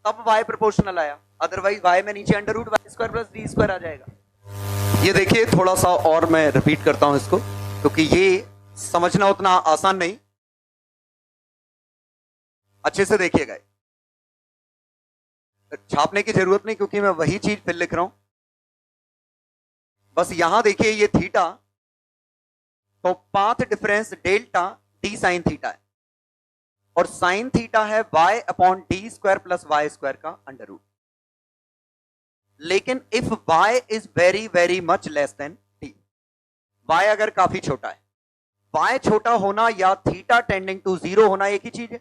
तब y प्रोपोर्शनल आया, अदरवाइज y में नीचे under root y square plus d square आ जाएगा। ये देखिए थोड़ा सा और मैं रिपीट करता हूं इसको, क्योंकि ये समझना उतना आसान नहीं, अच्छे से देखिएगा। छापने की जरूरत नहीं, क्योंकि मैं वही चीज फिर लिख रहा हूं। बस यहां देखिए ये थीटा, तो path difference delta D sine theta है, और साइन थीटा है y upon D square plus Y square का अंडर रूट। लेकिन if y is very very much less than d, y अगर काफी छोटा है, y छोटा होना या थीटा टेंडिंग टू 0 होना एक ही चीज है,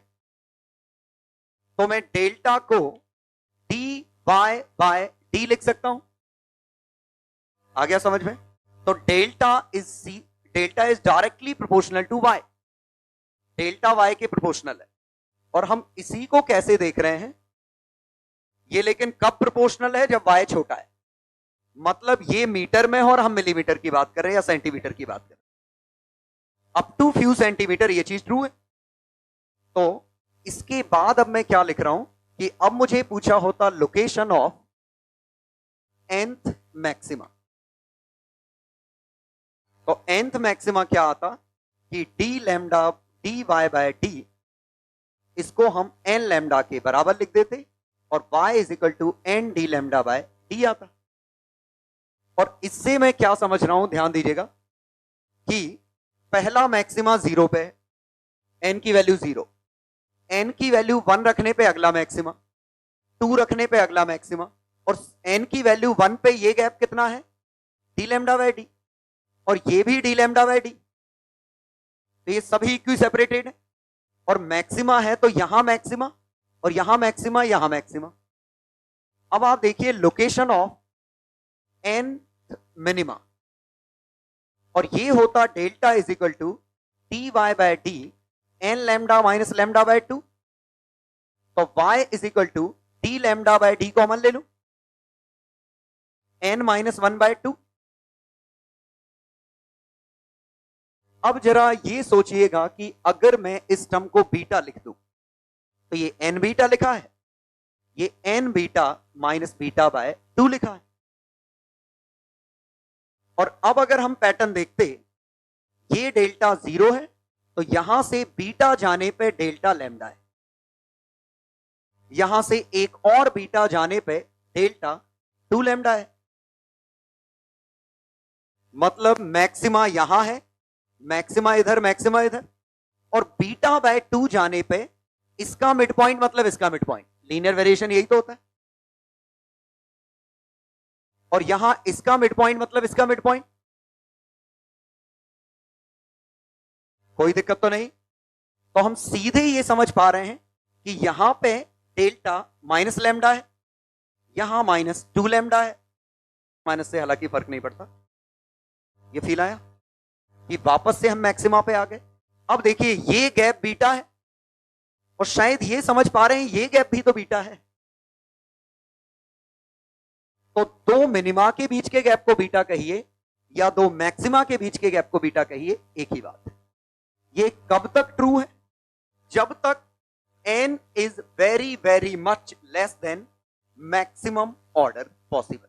तो मैं डेल्टा को डी वाई बाय डी लिख सकता हूं। आ गया समझ में? तो delta is directly proportional to Y, delta Y के प्रोपोर्शनल है। और हम इसी को कैसे देख रहे हैं, ये लेकिन कब प्रोपोर्शनल है, जब वाई छोटा है। मतलब ये मीटर में है और हम मिलीमीटर की बात कर रहे हैं या सेंटीमीटर की बात कर रहे हैं, अप टू फ्यू सेंटीमीटर ये चीज ट्रू है। तो इसके बाद अब मैं क्या लिख रहा हूं कि अब मुझे पूछा होता लोकेशन ऑफ nth मैक्सिमा, तो nth मैक्सिमा क्या आता कि D lambda D Y by D, इसको हम एन लैम्डा के बराबर लिख देते, और y is equal to N D lambda by D आता। और इससे मैं क्या समझ रहा हूं, ध्यान दीजिएगा कि पहला मैक्सिमा 0 पे है, n की वैल्यू 0, n की वैल्यू 1 रखने पे अगला मैक्सिमा, 2 रखने पे अगला मैक्सिमा, और n की वैल्यू 1 पे ये गैप कितना है, डी लैम्डा बाय डी, और ये भी डी लैम्डा बाय डी, तो ये सभी इक्वी सेपरेटेड है। और मैक्सिमा है तो यहां मैक्सिमा, और यहां मैक्सिमा, यहां मैक्सिमा। अब आप देखिए लोकेशन ऑफ एन मिनिमा, और ये होता delta is equal to D Y by D N lambda minus lambda by 2, तो y is equal to D lambda by D common ले लू, n माइनस 1 बाय 2। अब जरा ये सोचिएगा कि अगर मैं इस टर्म को बीटा लिख दूं, तो ये n बीटा लिखा है, ये n beta minus beta by 2 लिखा है। और अब अगर हम पैटर्न देखते, ये डेल्टा 0 है, तो यहां से बीटा जाने पे डेल्टा लैम्डा है, यहां से एक और बीटा जाने पे डेल्टा 2 लैम्डा है। मतलब मैक्सिमा यहां है, मैक्सिमा इधर, मैक्सिमा इधर, और बीटा बाय 2 जाने पे इसका मिड पॉइंट मतलब इसका मिड पॉइंट, लीनियर वेरिएशन यही तो होता है। और यहां इसका मिड पॉइंट मतलब इसका मिड पॉइंट, कोई दिक्कत तो नहीं। तो हम सीधे ये समझ पा रहे हैं कि यहां पे डेल्टा माइनस लैम्डा है, यहां माइनस 2 लैम्डा है। माइनस से हालांकि फर्क नहीं पड़ता। ये फील आया कि वापस से हम मैक्सिमा पे आ गए। अब देखिए ये गैप बीटा है, और शायद ये समझ पा रहे हैं ये गैप भी तो बीटा है। तो दो मिनिमा के बीच के गैप को बीटा कहिए या दो मैक्सिमा के बीच के गैप को बीटा कहिए, एक ही बात है। ये कब तक ट्रू है? जब तक n is very very much less then maximum order possible.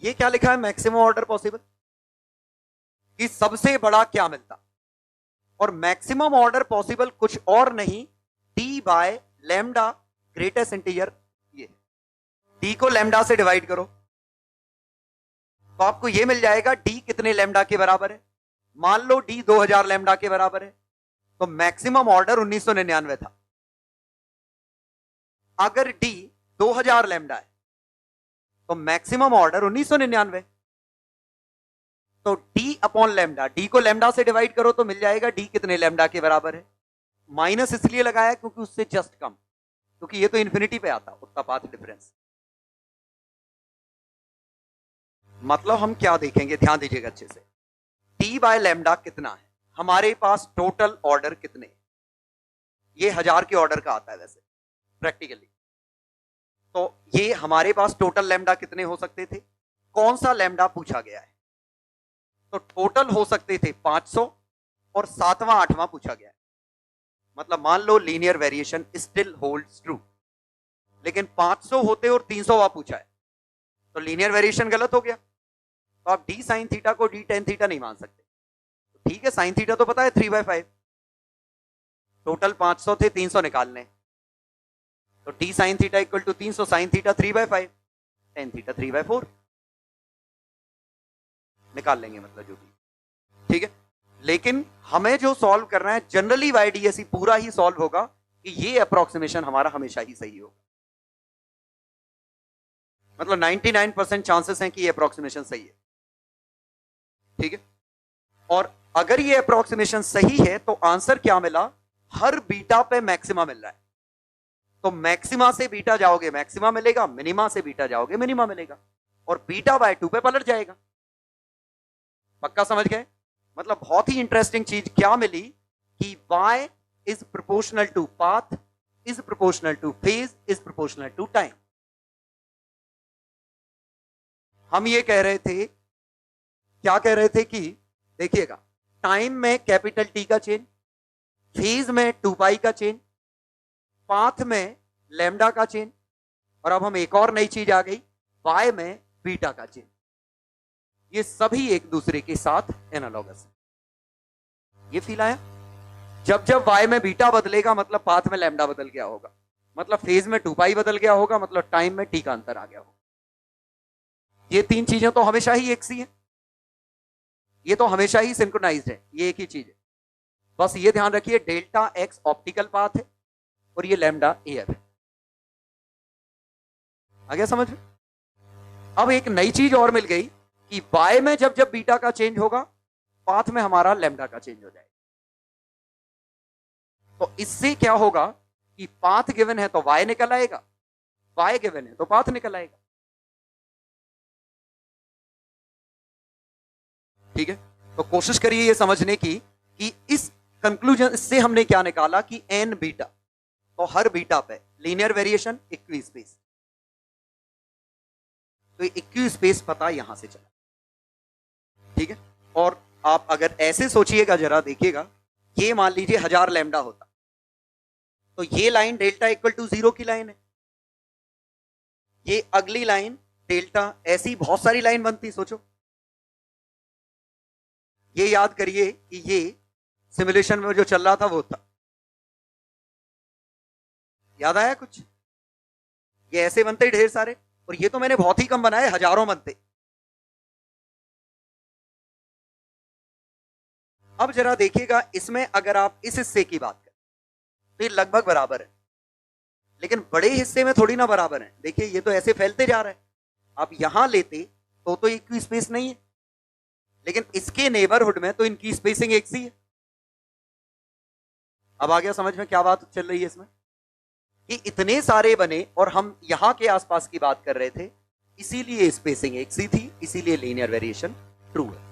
ये क्या लिखा है मैक्सिमम ऑर्डर पॉसिबल, कि सबसे बड़ा क्या मिलता। और मैक्सिमम ऑर्डर पॉसिबल कुछ और नहीं, d by lambda greatest integer. ये d को लैम्डा से डिवाइड करो तो आपको ये मिल जाएगा d कितने लैम्डा के बराबर है। मान लो d 2000 लैम्डा के बराबर है, तो मैक्सिमम ऑर्डर 1999 था। अगर d 2000 लैम्डा है तो मैक्सिमम ऑर्डर 1999। तो d अपॉन लैम्डा, d को लैम्डा से डिवाइड करो तो मिल जाएगा d कितने लैम्डा के बराबर है। माइनस इसलिए लगाया क्योंकि उससे जस्ट कम, क्योंकि ये तो इंफिनिटी पे आता उसका पाथ डिफरेंस। मतलब हम क्या देखेंगे, ध्यान दीजिएगा अच्छे से। d बाय लैम्डा कितना है, हमारे पास टोटल ऑर्डर कितने, ये 1000 के ऑर्डर का आता है वैसे प्रैक्टिकली। तो ये हमारे पास टोटल लैम्डा कितने हो सकते थे, कौन सा लैम्डा पूछा गया है। तो टोटल हो सकते थे 500 और 7वां 8वां पूछा गया है। मतलब मान लो linear variation still holds true, लेकिन 500 होते और 300वां पूछा है, तो लीनियर वेरिएशन गलत हो गया। तो आप d sin थीटा को d tan थीटा नहीं मान सकते। ठीक है, साइन थीटा तो पता है 3/5, टोटल 500 थे, 300 निकालने, तो d sin theta equal to 300 sin theta 3/5, tan theta 3/4 निकाल लेंगे, मतलब जो भी। ठीक है, लेकिन हमें जो सॉल्व करना है जनरली YDSE पूरा ही सॉल्व होगा कि ये अप्रोक्सीमेशन हमारा हमेशा ही सही होगा। मतलब 99% चांसेस हैं कि ये अप्रोक्सीमेशन सही है। ठीक है, और अगर ये अप्रोक्सीमेशन सही है तो आंसर क्या मिला, हर बीटा पे मैक्सिमा मिल रहा है। तो मैक्सिमा से बीटा जाओगे मैक्सिमा मिलेगा, मिनिमा से बीटा जाओगे मिनिमा मिलेगा, और बीटा बाय 2 पे पलट जाएगा। पक्का समझ गए। मतलब बहुत ही इंटरेस्टिंग चीज क्या मिली कि y is proportional to path is proportional to phase is proportional to time. हम ये कह रहे थे, क्या कह रहे थे कि देखिएगा, टाइम में कैपिटल T का चेंज, फेज में 2 पाई का चेंज, पाथ में लैम्डा का चेंज, और अब हम एक और नई चीज आ गई, y में बीटा का चेंज। ये सभी एक दूसरे के साथ एनालॉगस है। ये फील आया। जब जब y में बीटा बदलेगा मतलब पाथ में लैम्डा बदल गया होगा, मतलब फेज में 2 पाई बदल गया होगा, मतलब टाइम में t का अंतर आ गया होगा। ये तीन चीजें तो हमेशा ही एक सी है, ये तो हमेशा ही सिंक्रोनाइज्ड है, ये एक ही चीज है। बस ये ध्यान रखिए, डेल्टा x ऑप्टिकल पाथ है और ये लैम्डा एयर है। आ गया समझ में। अब एक नई चीज और मिल गई कि y में जब जब बीटा का चेंज होगा पाथ में हमारा लैम्डा का चेंज हो जाएगा। तो इससे क्या होगा कि पाथ गिवन है तो y निकल आएगा, y गिवन है तो पाथ निकल आएगा। ठीक है, तो कोशिश करिए ये समझने की कि इस कंक्लूजन से हमने क्या निकाला कि n बीटा, तो हर बीटा पे लीनियर वेरिएशन इक्वी स्पेस, तो इक्वी स्पेस पता यहां से चला। ठीक है, और आप अगर ऐसे सोचिएगा, जरा देखिएगा, ये मान लीजिए 1000 लैम्डा होता तो ये लाइन डेल्टा इक्वल टू 0 की लाइन है, ये अगली लाइन डेल्टा, ऐसी बहुत सारी लाइन बनती, सोचो। ये याद करिए कि ये सिमुलेशन में जो चल रहा था वो था, याद आया कुछ? ये ऐसे बनते ढेर सारे, और ये तो मैंने बहुत ही कम बनाए, हजारों बनते। अब जरा देखिएगा, इसमें अगर आप इस हिस्से की बात करें तो ये लगभग बराबर है, लेकिन बड़े हिस्से में थोड़ी ना बराबर है। देखिए ये तो ऐसे फैलते जा रहा है, आप यहां लेते तो एक की स्पेस नहीं है, लेकिन इसके नेबरहुड में तो इनकी स्पेसिंग एक सी है। अब आ गया समझ में क्या बात चल रही है इसमें, कि इतने सारे बने और हम यहां के आसपास की बात कर रहे थे, इसीलिए स्पेसिंग एक सी थी, इसीलिए लीनियर वेरिएशन ट्रू है।